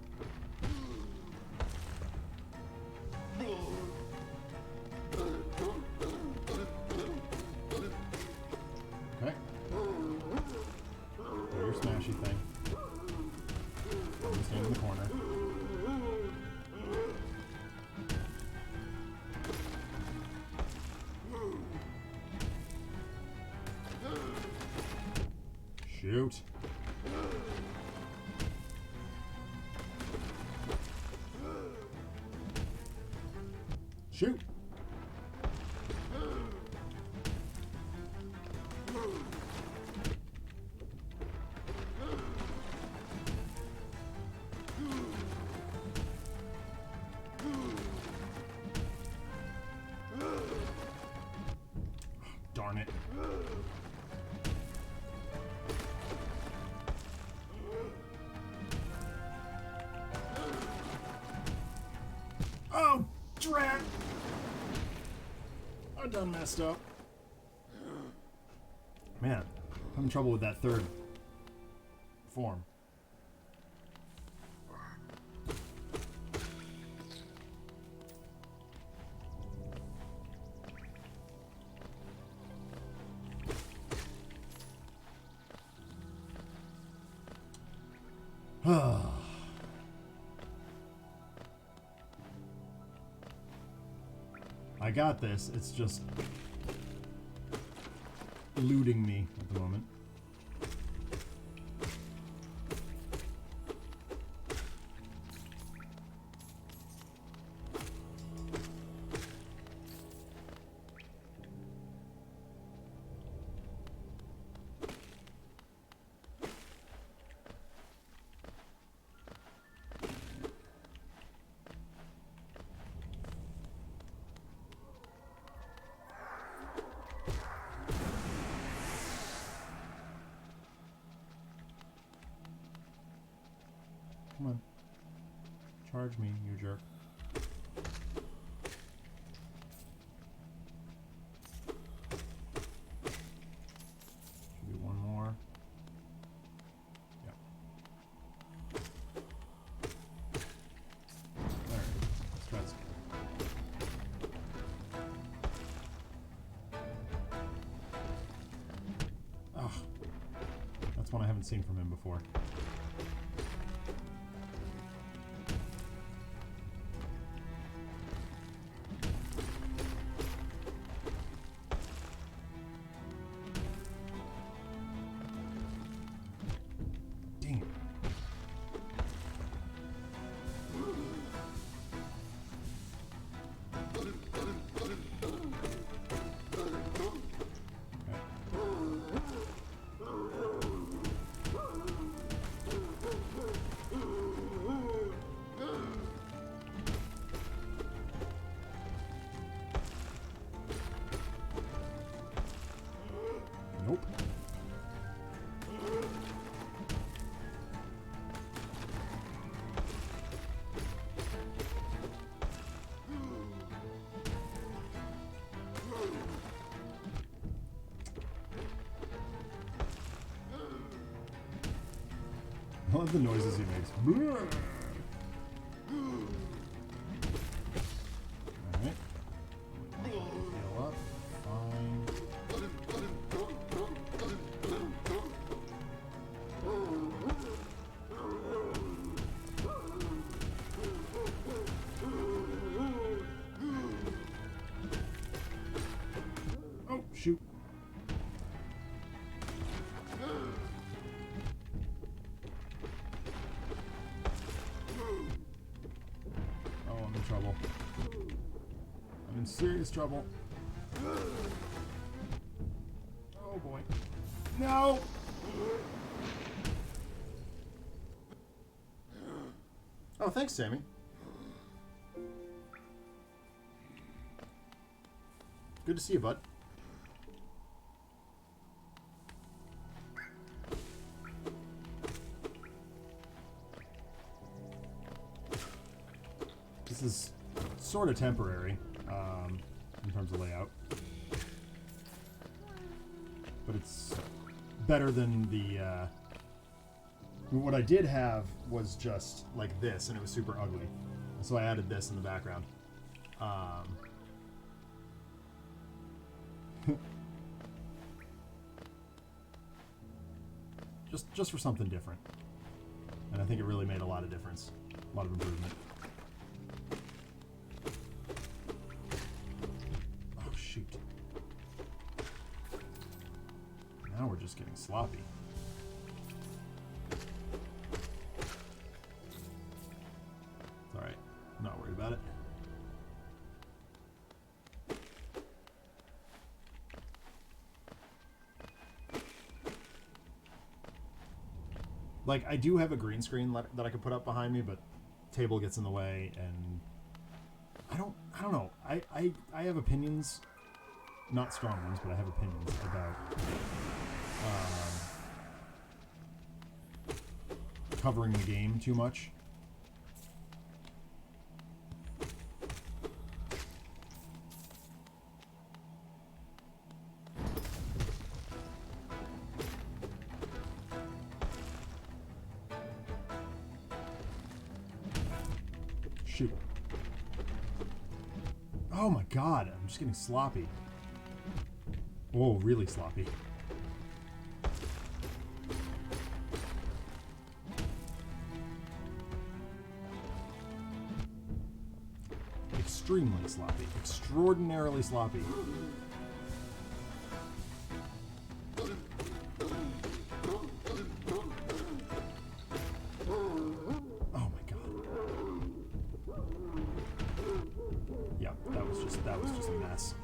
Okay. Do your smashy thing. I'm stand in the corner. Shoot. Shoot. Darn it. Oh, drat! I done messed up. Man, having trouble with that third form. I got this. It's just eluding me at the moment. Come on. Charge me, you jerk. Should be one more. Yep. There it is. Stress. Ugh. That's one I haven't seen from him before. I love the noises he makes. Alright. Heal up. Fine. Oh, shoot. Oh, I'm in trouble. I'm in serious trouble. Oh boy. No! Oh, thanks, Sammy. Good to see you, bud. This is sort of temporary in terms of layout. But it's better than the... what I did have was just like this, and it was super ugly. So I added this in the background. Just for something different. And I think it really made a lot of difference. A lot of improvement. Oh, shoot. Now we're just getting sloppy. It's alright. I'm not worried about it. Like, I do have a green screen that I could put up behind me, but table gets in the way, and I don't know. I have opinions, not strong ones, but I have opinions about covering the game too much. Shoot. Oh my god, I'm just getting sloppy. Oh, really sloppy. Extremely sloppy. Extraordinarily sloppy. That was just a mess.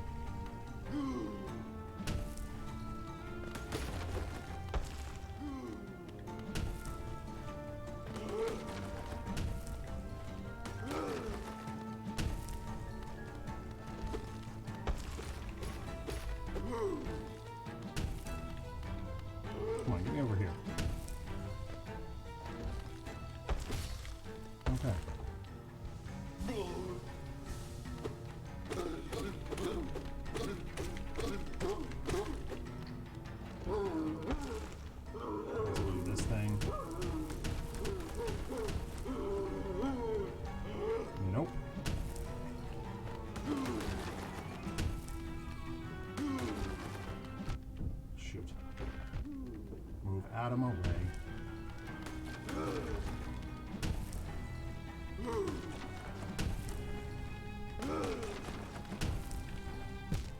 Come on, get me over here. Okay. Let's do this thing. Nope. Shoot. Move out of my way.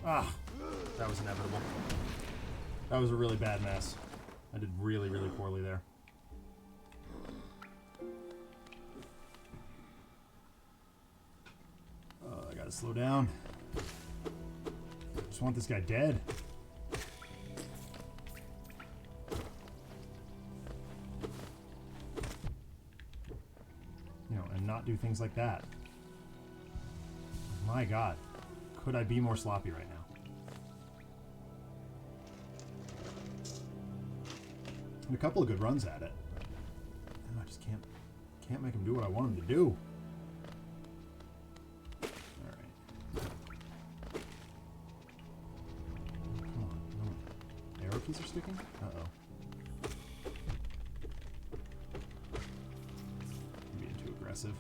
Ah, that was inevitable. That was a really bad mess. I did really, really poorly there. I gotta slow down. I just want this guy dead. You know, and not do things like that. My God. Could I be more sloppy right now? And a couple of good runs at it. I just can't make him do what I want him to do. Alright. Come on, no. Arrow keys are sticking? Uh-oh. aggressive.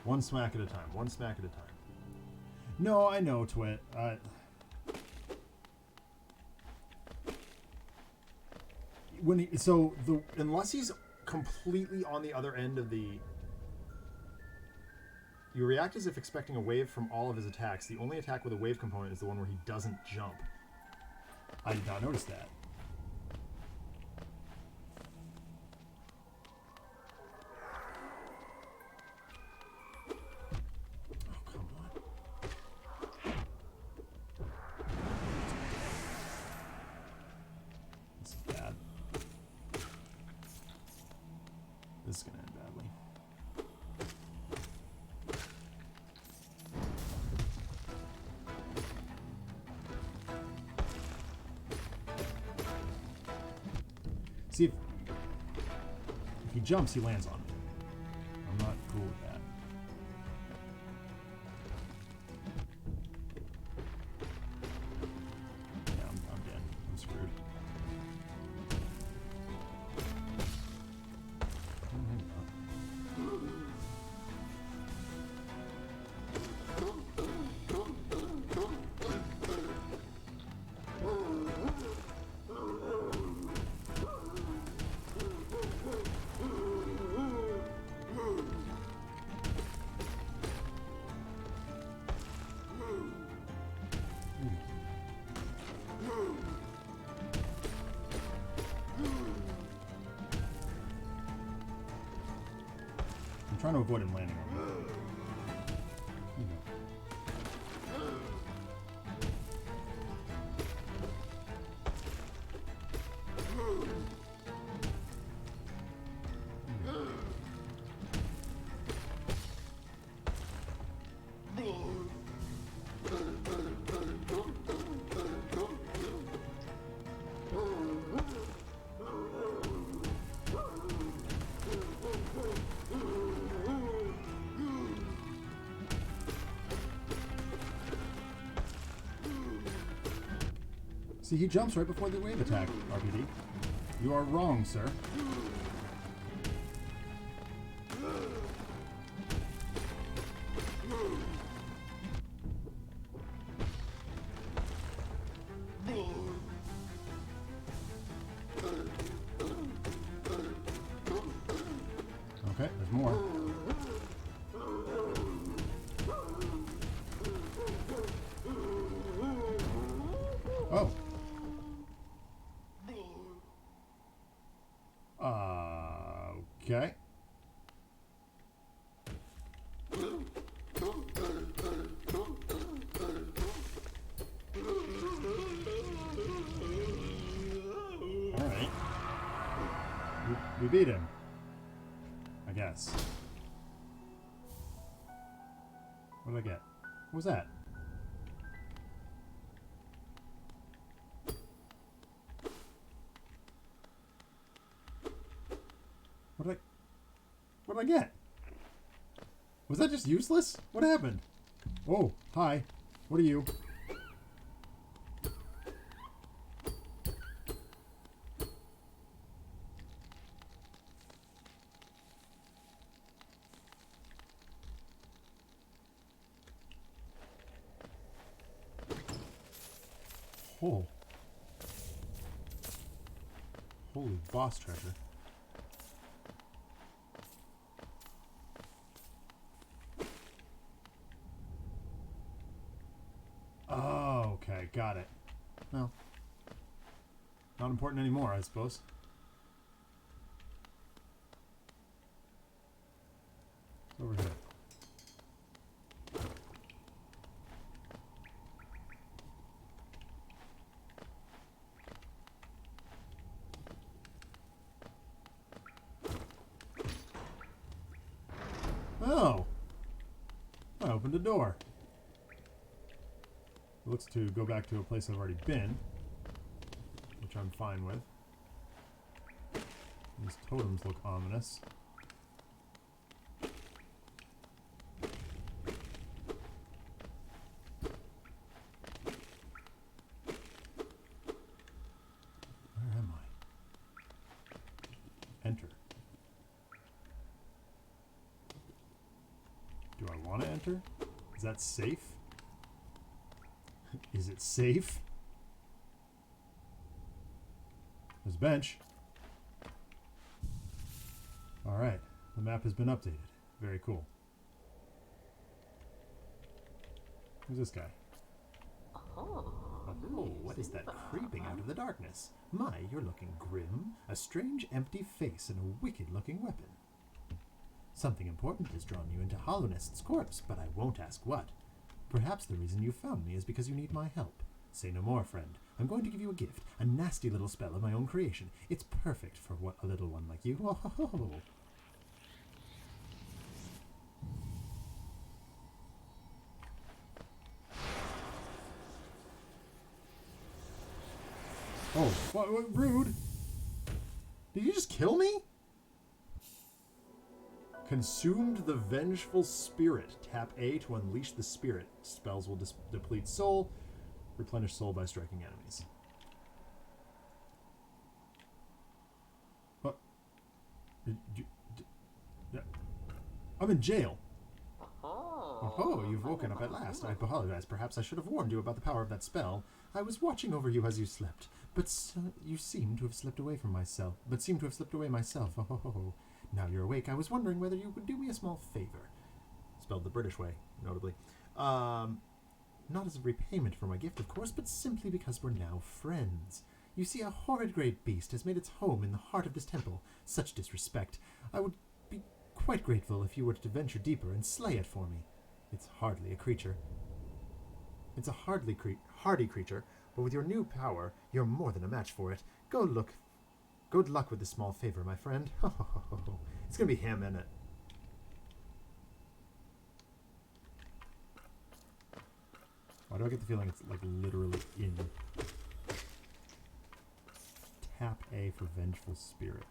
One smack at a time. One smack at a time. No, I know, Twit. Unless he's completely on the other end of the... You react as if expecting a wave from all of his attacks. The only attack with a wave component is the one where he doesn't jump. I did not notice that. Oh, come on. This is bad. This is going to end badly. See, if he jumps, he lands on me. I'm not cool with that. Yeah, I'm dead. I'm screwed. I'm trying to avoid him landing on me. See, he jumps right before the wave attack, RPD. You are wrong, sir. Okay, there's more. Oh. Okay. Alright. We beat him. I guess. What did I get? What was that? What did I get? Was that just useless? What happened? Oh, hi. What are you? Oh. Holy boss treasure. Oh, okay, got it. Well, not important anymore, I suppose. Over here. Oh! I opened a door. It looks to go back to a place I've already been, which I'm fine with. These totems look ominous. Do I want to enter? Is that safe? Is it safe? There's a bench. Alright, the map has been updated. Very cool. Who's this guy? Oh, What is that creeping out of the darkness? My, you're looking grim. A strange, empty face and a wicked-looking weapon. Something important has drawn you into Hollownest's corpse, but I won't ask what. Perhaps the reason you found me is because you need my help. Say no more, friend. I'm going to give you a gift, a nasty little spell of my own creation. It's perfect for what a little one like you. Oh, ho, ho, ho. Oh, what, rude. Did you just kill me? Consumed the Vengeful Spirit. Tap A to unleash the spirit. Spells will deplete soul. Replenish soul by striking enemies. What? I'm in jail. Oh, you've woken up at last. I apologize. Perhaps I should have warned you about the power of that spell. I was watching over you as you slept, but you seem to have slipped away from myself. Oh. Now you're awake. I was wondering whether you would do me a small favor. Spelled the British way, notably. Not as a repayment for my gift, of course, but simply because we're now friends. You see, a horrid great beast has made its home in the heart of this temple. Such disrespect. I would be quite grateful if you were to venture deeper and slay it for me. It's hardly a creature. It's a hardy creature, but with your new power, you're more than a match for it. Good luck with this small favor, my friend. It's gonna be him, isn't it? Why do I get the feeling it's like literally in? Tap A for Vengeful Spirit.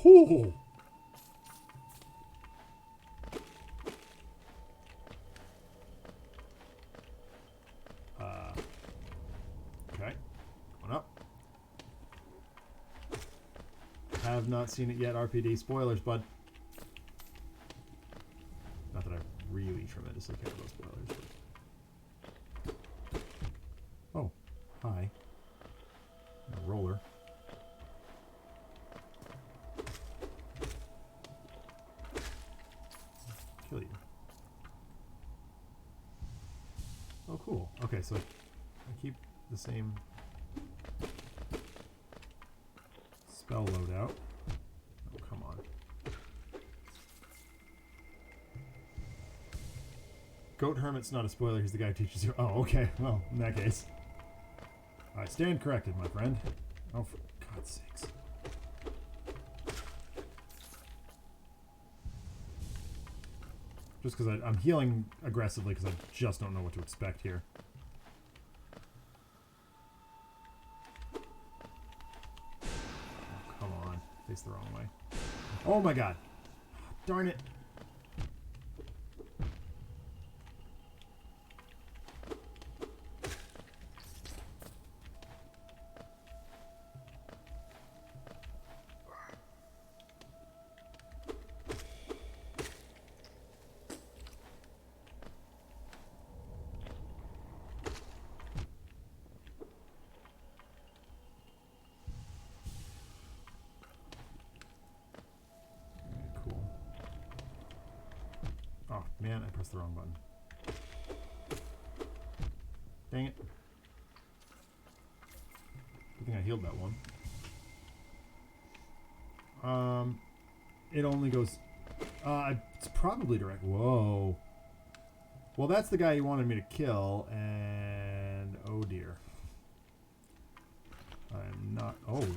Oh! Okay. Going up. Have not seen it yet. RPD. Spoilers, bud. Not that I really tremendously care about spoilers. But... Oh. Hi. A roller. Kill you. Oh, cool. Okay, so I keep the same spell loadout. Oh, come on. Goat Hermit's not a spoiler. He's the guy who teaches you. Oh, okay. Well, in that case. I stand corrected, my friend. Oh, for God's sakes. Just because I'm healing aggressively because I just don't know what to expect here. Oh, come on. Face the wrong way. Oh my god. Darn it. Oh, man, I pressed the wrong button. Dang it. Good thing I healed that one. It only goes... it's probably direct. Whoa. Well, that's the guy you wanted me to kill, and... Oh, dear. I'm not... Oh.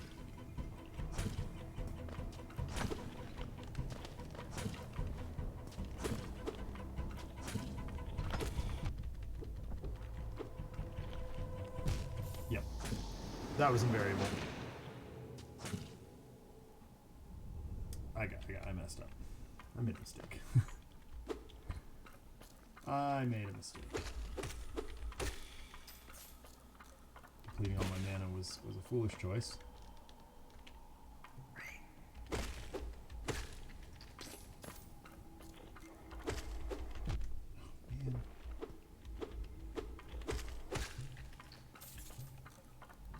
That was invariable. I messed up. I made a mistake. I made a mistake. depleting all my mana was a foolish choice. Man.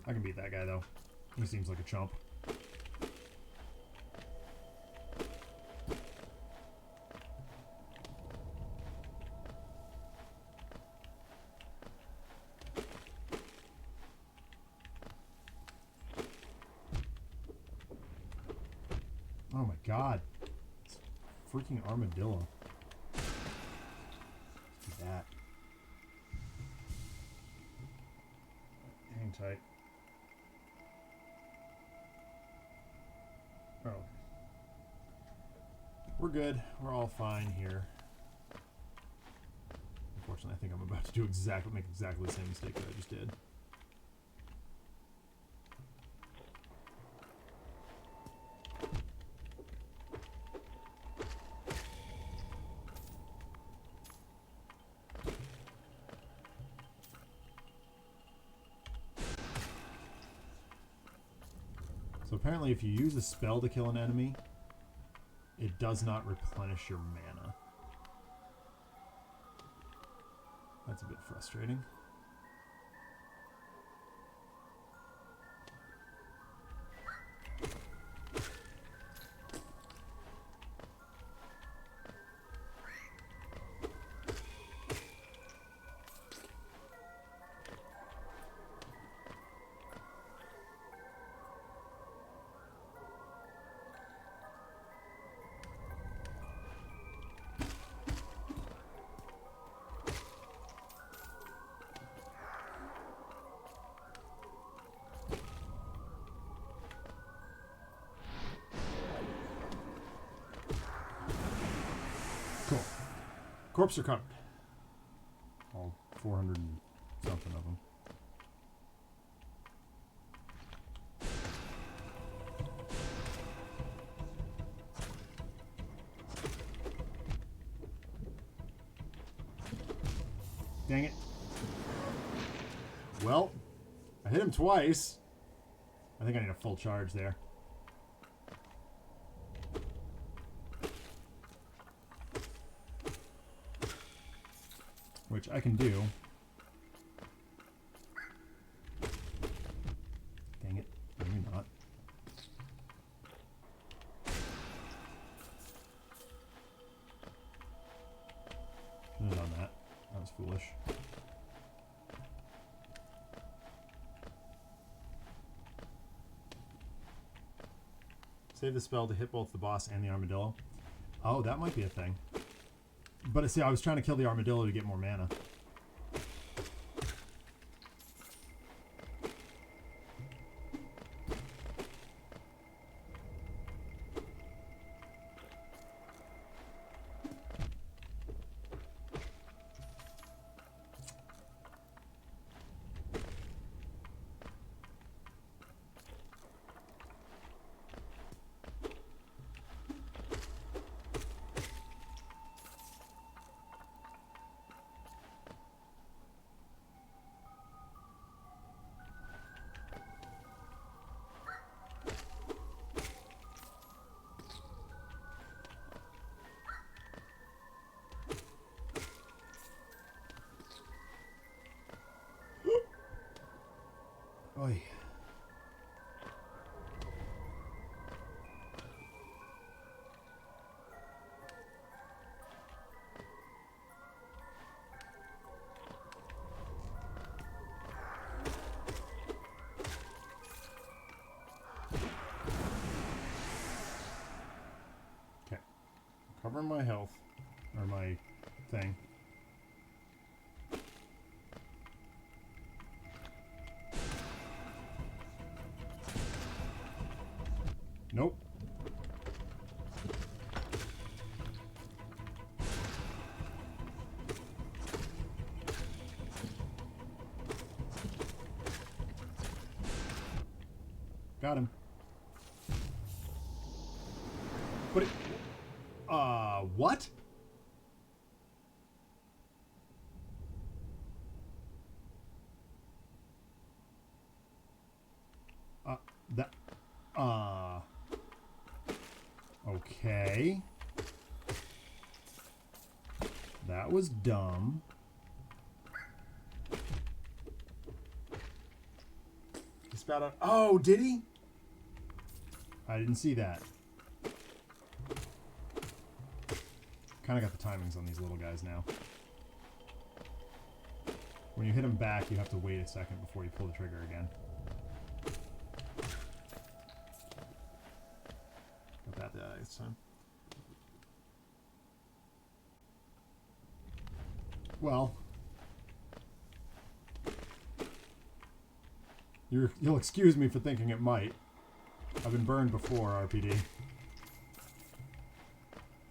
I can beat that guy though. He seems like a chump. Oh my god. It's freaking armadillo. Look at that. Hang tight. Oh. We're good. We're all fine here. Unfortunately, I think I'm about to make exactly the same mistake that I just did. So apparently if you use a spell to kill an enemy, it does not replenish your mana. That's a bit frustrating. Cool. Corpse recovered. All 400 and something of them. Dang it. Well, I hit him twice. I think I need a full charge there. Which I can do. Dang it. Maybe not. Shouldn't have done that. That was foolish. Save the spell to hit both the boss and the armadillo. Oh, that might be a thing. But see, I was trying to kill the armadillo to get more mana. Oy. Okay. Covering my health. Or my thing. Nope. Got him. But it... what? Okay. That was dumb. He spat out. Oh, did he? I didn't see that. Kind of got the timings on these little guys now. When you hit them back, you have to wait a second before you pull the trigger again. Got that this time. Well, you'll excuse me for thinking it might. I've been burned before, RPD.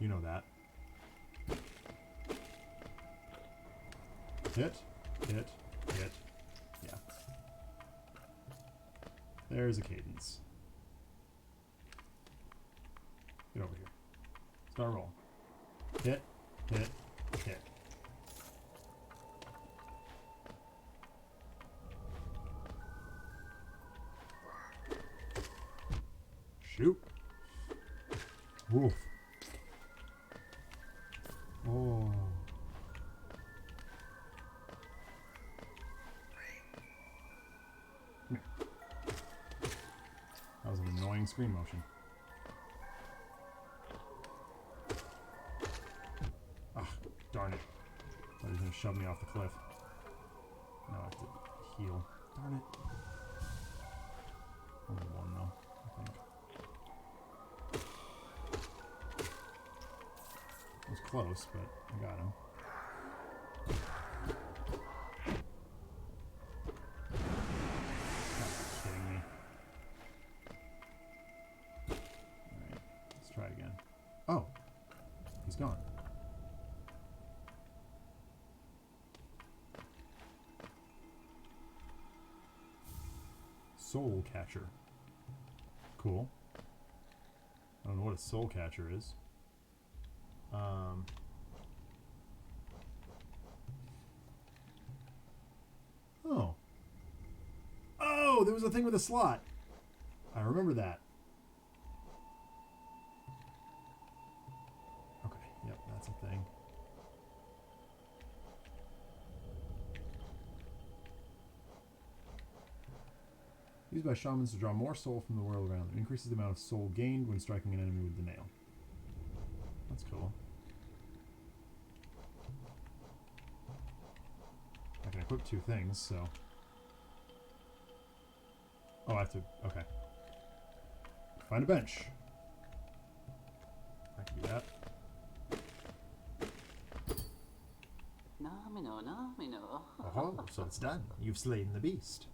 You know that. Hit, hit, hit. Yeah. There's a cadence. Get over here. Start roll. Hit, hit, hit. Shoot. Woof. Oh. That was an annoying screen motion. Ah, darn it. Thought he was going to shove me off the cliff. Now I have to heal. Darn it. Only one though, I think. It was close, but I got him. Kidding me. Alright, let's try again. Oh! He's gone. Soul Catcher. Cool. I don't know what a Soul Catcher is. Oh. Oh, there was a thing with a slot. I remember that. Okay, yep, that's a thing. Used by shamans to draw more soul from the world around them. Increases the amount of soul gained when striking an enemy with the nail. That's cool. I can equip two things, so... Oh, I have to... Okay. Find a bench. I can do that. Oh, so it's done. You've slain the beast.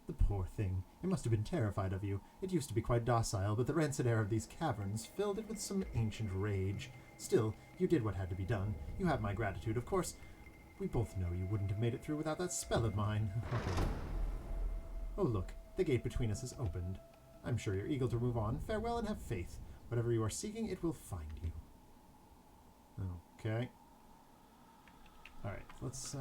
The poor thing. It must have been terrified of you. It used to be quite docile, but the rancid air of these caverns filled it with some ancient rage. Still, you did what had to be done. You have my gratitude, of course. We both know you wouldn't have made it through without that spell of mine. Oh, look. The gate between us is opened. I'm sure you're eager to move on. Farewell and have faith. Whatever you are seeking, it will find you. Okay. Alright, let's,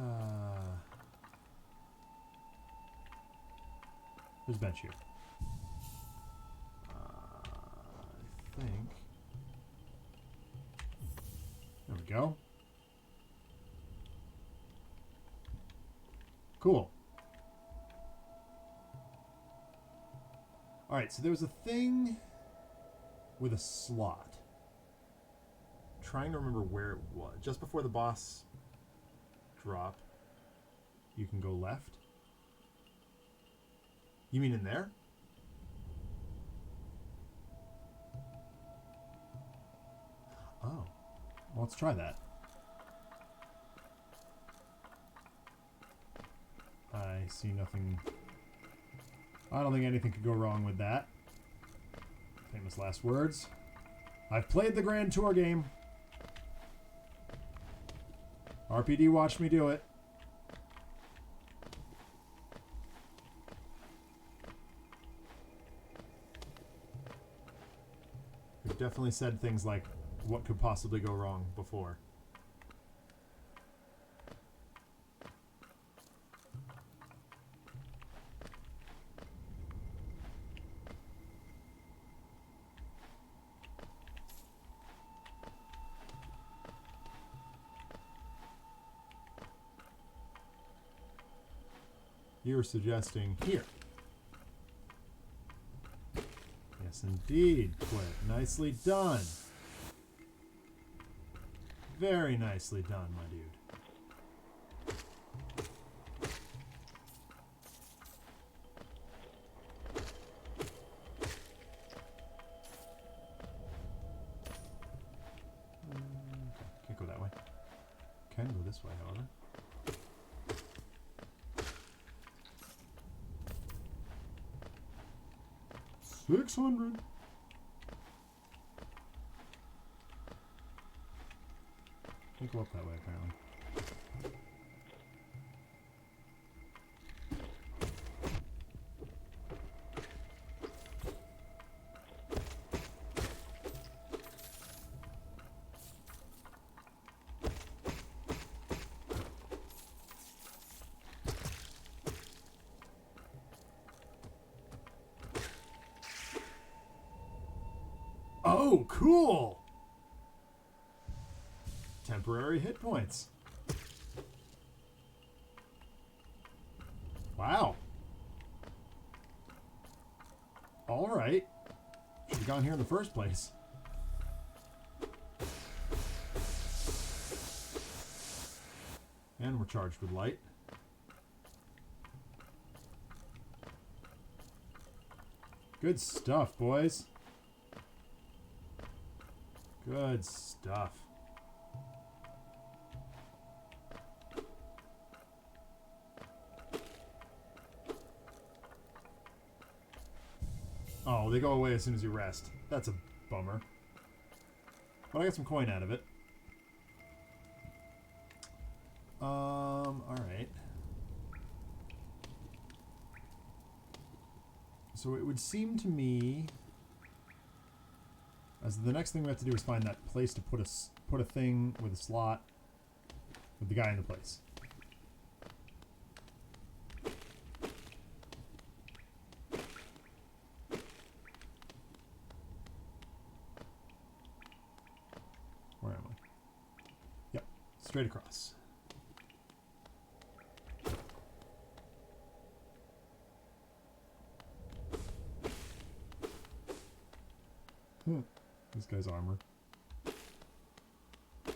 There's a bench here. I think... There we go. Cool. Alright, so there was a thing with a slot. Trying to remember where it was. Just before the boss drop, you can go left. You mean in there? Oh. Well, let's try that. I see nothing. I don't think anything could go wrong with that. Famous last words. I've played the Grand Tour game. RPD watched me do it. We've definitely said things like, what could possibly go wrong before. you're suggesting here. Yes, indeed, Quit. Nicely done. Very nicely done, my dude. Can't go that way. Can go this way, however. $600. Can't go up that way, apparently. Oh, cool! Temporary hit points. Wow. Alright. Should have gone here in the first place. And we're charged with light. Good stuff, boys. Good stuff. Oh, they go away as soon as you rest. That's a bummer. But I got some coin out of it. Alright. So it would seem to me as the next thing we have to do is find that place to put a thing with a slot with the guy in the place. Where am I? Yep, straight across. This guy's armor.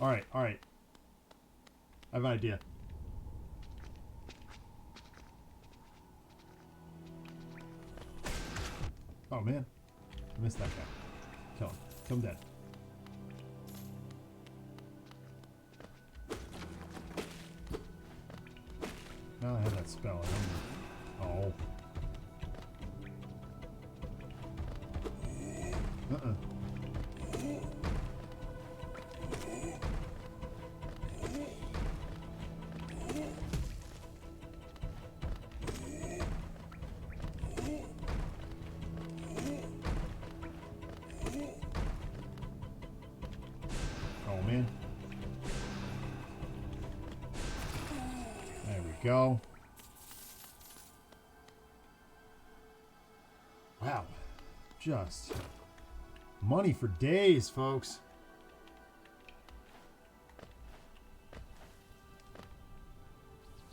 Alright, alright. I have an idea. Oh man. I missed that guy. Kill him. Kill him dead. Now I have that spell. I don't know. Oh. Uh-uh. Oh man. There we go. Wow. Just money for days, folks.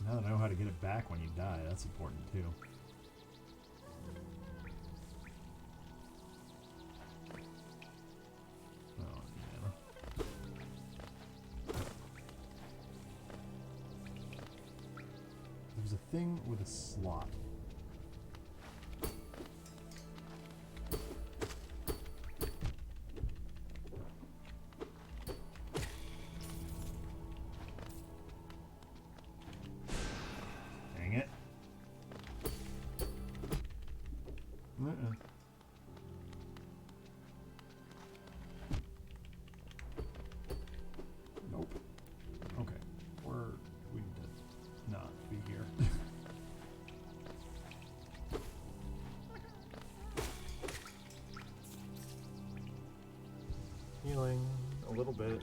Now that I know how to get it back when you die, that's important too. Oh, man. There's a thing with a slot. Dang it. Nope. Okay. We need to not be here. Healing a little bit.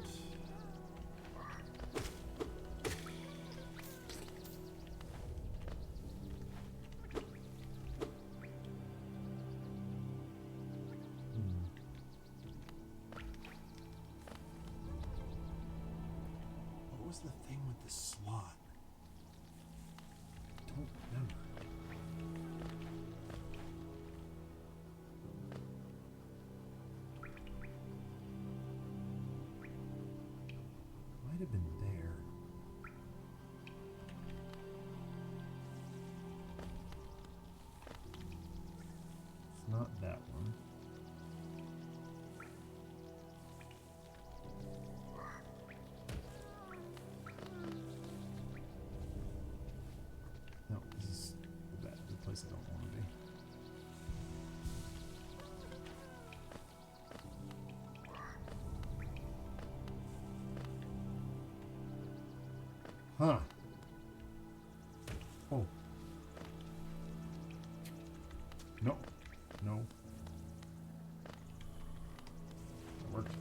What was the thing with the slot? I don't remember. Huh. Oh. No. No. That worked.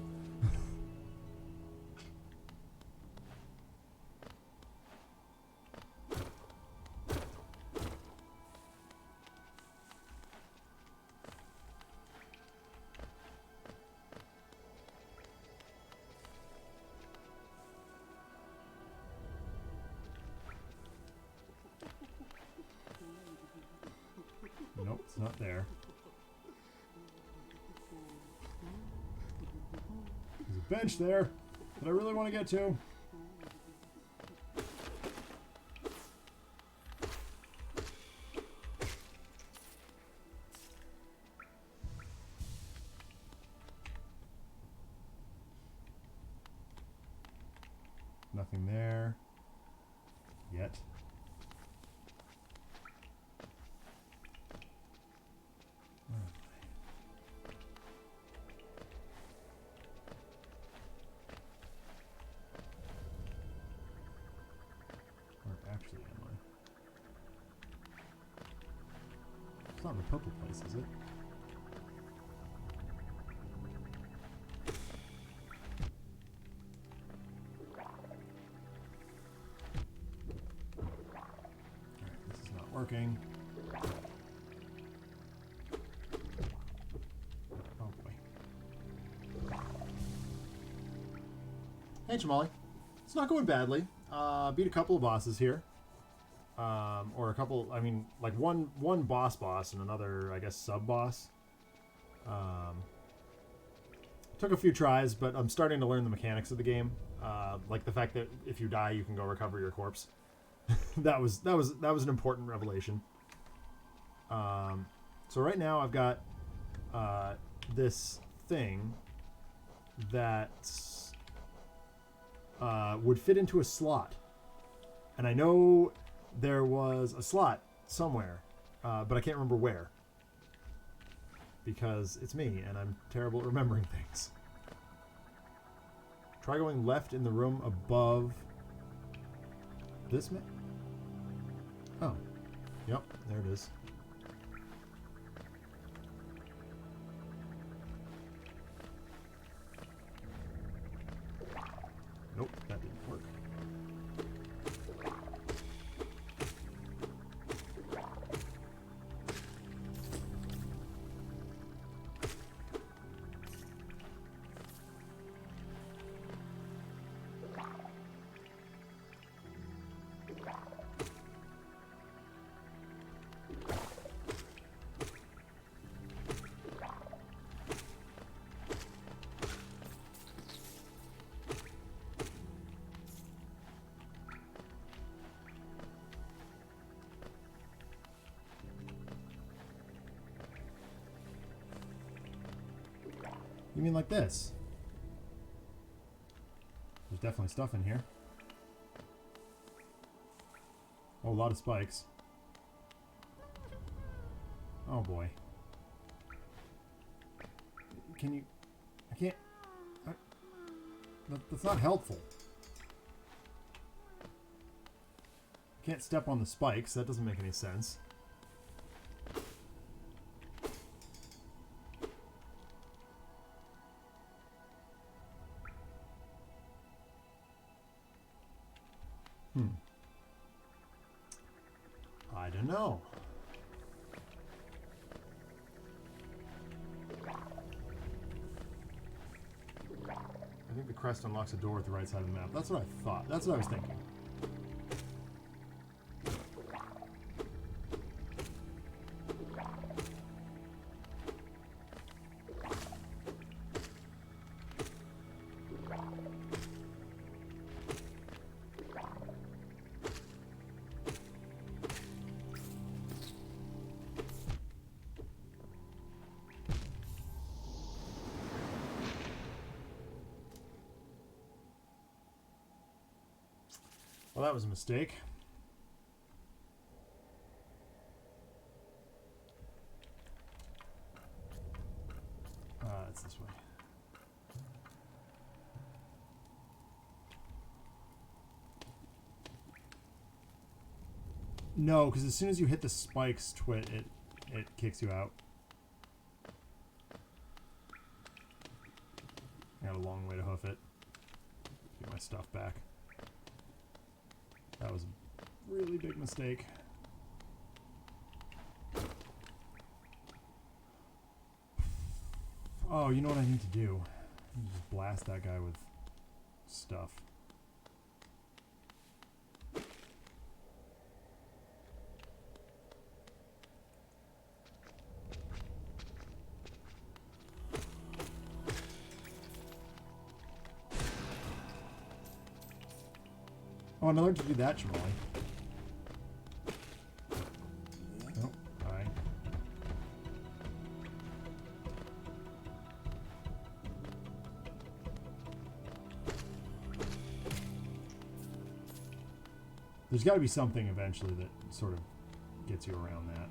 Nope, it's not there. There's a bench there that I really want to get to. Nothing there yet. Actually, am I? It's not in the purple place, is it? Alright, this is not working. Oh boy. Hey, Jamali. It's not going badly. Beat a couple of bosses here. Or a couple, I mean, like one boss and another, I guess, sub-boss. Took a few tries, but I'm starting to learn the mechanics of the game. Like the fact that if you die, you can go recover your corpse. that was an important revelation. So right now I've got this thing that would fit into a slot. And I know there was a slot somewhere, but I can't remember where. Because it's me, and I'm terrible at remembering things. Try going left in the room above this man. Oh. Yep, there it is. Nope, that didn't work. You mean like this? There's definitely stuff in here. Oh, a lot of spikes. Oh boy. Can you... I can't... That's not helpful. Can't step on the spikes. That doesn't make any sense. I don't know. I think the crest unlocks a door at the right side of the map. That's what I thought. That's what I was thinking. Well, that was a mistake. It's this way. No, because as soon as you hit the spikes, Twit, it kicks you out. I got a long way to hoof it. Get my stuff back. That was a really big mistake. Oh, you know what I need to do? I need to just blast that guy with stuff. Oh, and I learned to do that, Jamali. Oh, alright. There's got to be something eventually that sort of gets you around that.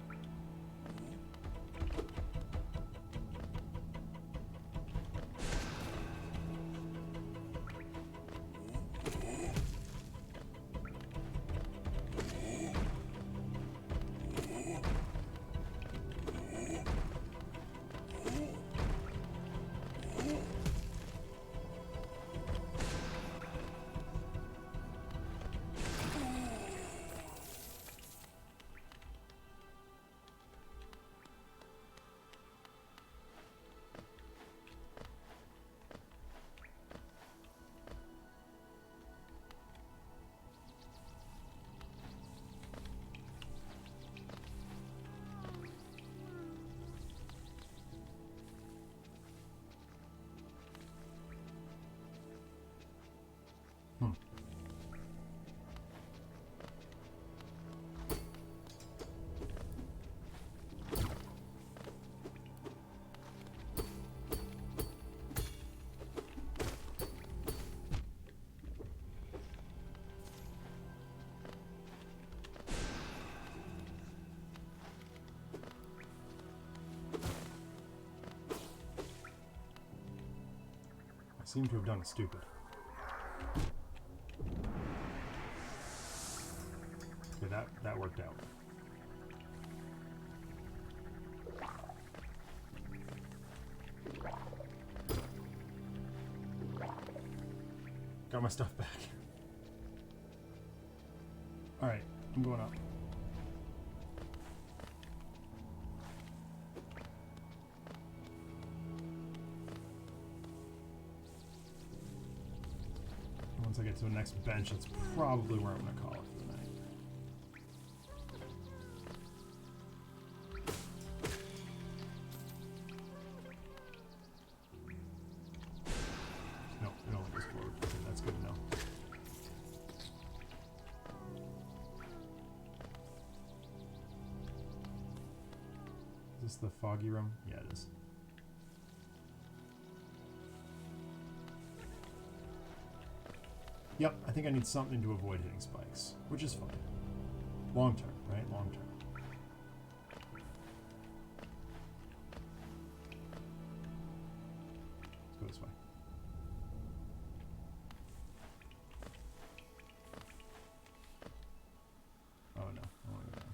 Seem to have done stupid. Okay, that worked out. Got my stuff back. Alright, I'm going up. Once I get to the next bench, that's probably where I'm going to call it for the night. No, it only goes forward. Okay, that's good to know. Is this the foggy room? Yeah, it is. Yep, I think I need something to avoid hitting spikes, which is fine. Long term, right? Long term. Let's go this way. Oh no, I want to go down.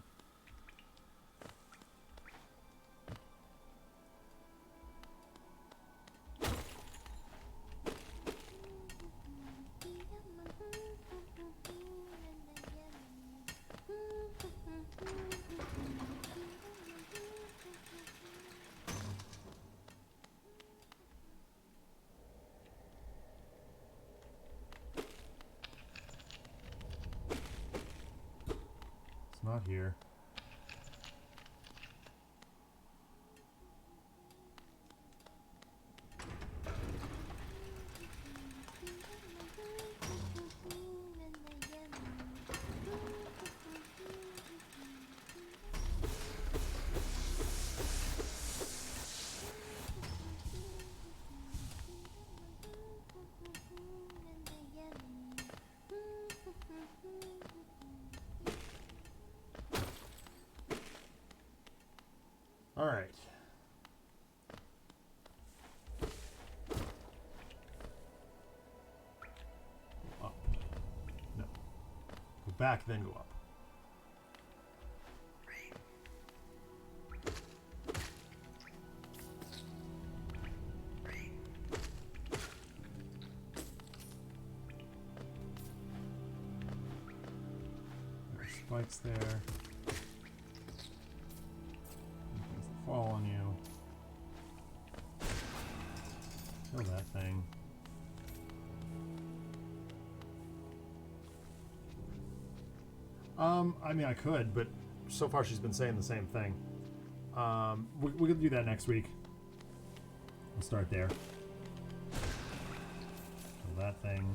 It's not here. All right. Up. No. Go back, then go up. spikes there. Things that fall on you. Kill that thing. I mean, I could, but so far she's been saying the same thing. We can do that next week. We'll start there. Kill that thing.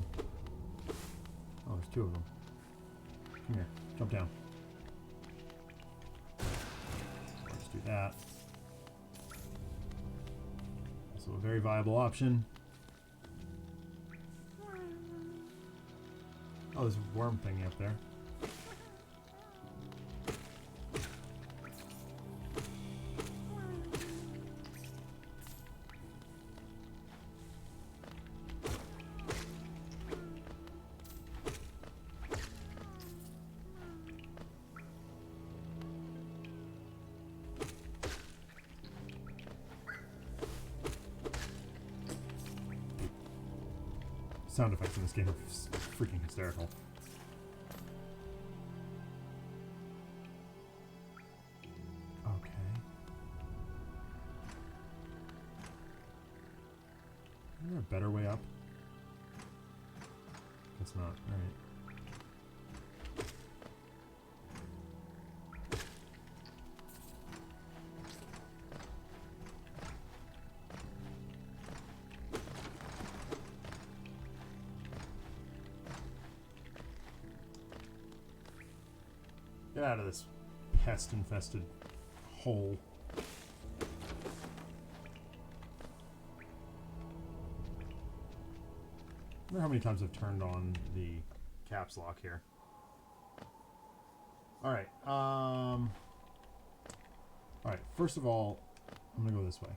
Oh, there's two of them. Come here. Jump down. Let's do that. Also a very viable option. Oh, there's a worm thingy up there. Sound effects in this game are freaking hysterical. Okay. Is there a better way up? Guess not. Alright. Get out of this pest-infested hole. I wonder how many times I've turned on the caps lock here. Alright, alright, first of all, I'm gonna go this way.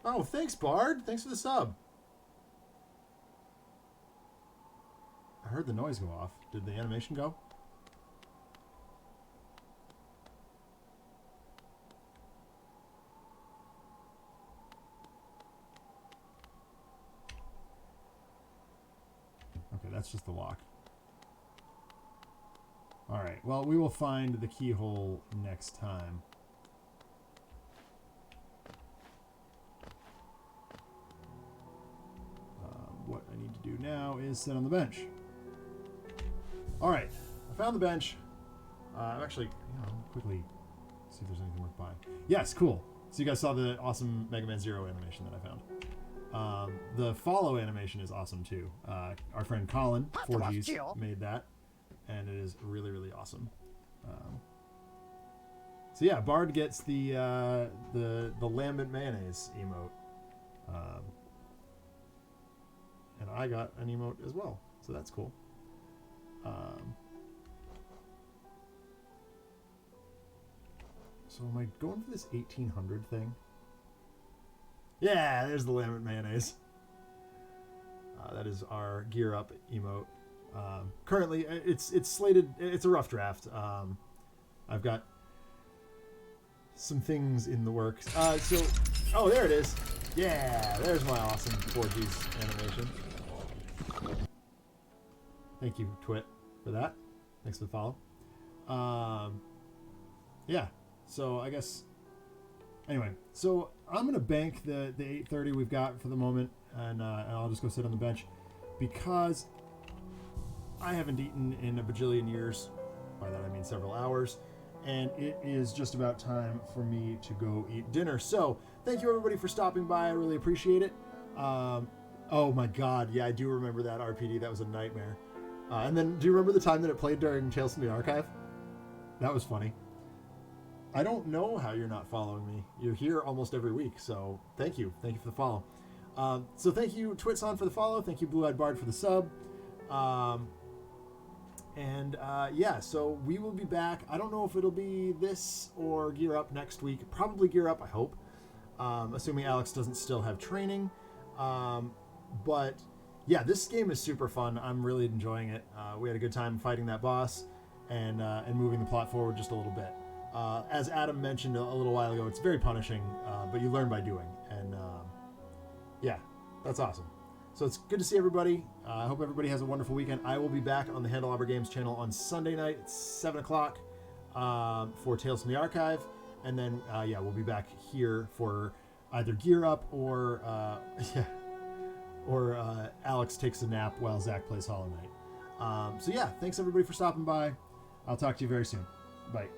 Oh, thanks, Bard! Thanks for the sub! I heard the noise go off. Did the animation go? Okay, that's just the lock. Alright, well, we will find the keyhole next time. What I need to do now is sit on the bench. Alright, I found the bench. I'm actually, quickly see if there's anything worth buying. Yes, cool. So you guys saw the awesome Mega Man Zero animation that I found. The follow animation is awesome too. Our friend Colin, 4Gs, made that. And it is really, really awesome. So yeah, Bard gets the Lambent Mayonnaise emote. And I got an emote as well. So that's cool. So am I going for this 1800 thing? Yeah, there's the Lambent Mayonnaise. That is our Gear Up emote. Currently, it's slated. It's a rough draft. I've got some things in the works. Oh, there it is. Yeah, there's my awesome 4Gs animation. Thank you, Twit, for that. Thanks for the follow. Yeah, so I guess... Anyway, so I'm going to bank the 830 we've got for the moment, and I'll just go sit on the bench, because I haven't eaten in a bajillion years. By that I mean several hours. And it is just about time for me to go eat dinner. So, thank you everybody for stopping by. I really appreciate it. Oh my god, yeah, I do remember that RPD. That was a nightmare. And then, do you remember the time that it played during Tales from the Archive? That was funny. I don't know how you're not following me. You're here almost every week, so thank you. Thank you for the follow. So thank you, Twitson, for the follow. Thank you, Blue Eyed Bard, for the sub. Yeah, so we will be back. I don't know if it'll be this or Gear Up next week. Probably Gear Up, I hope. Assuming Alex doesn't still have training. But yeah, this game is super fun. I'm really enjoying it. We had a good time fighting that boss and moving the plot forward just a little bit. As Adam mentioned a little while ago, it's very punishing, but you learn by doing. And yeah, that's awesome. So it's good to see everybody. I hope everybody has a wonderful weekend. I will be back on the Handelabra Games channel on Sunday night at 7 o'clock for Tales from the Archive. And then, we'll be back here for either Gear Up or Alex takes a nap while Zach plays Hollow Knight. Thanks everybody for stopping by. I'll talk to you very soon. Bye.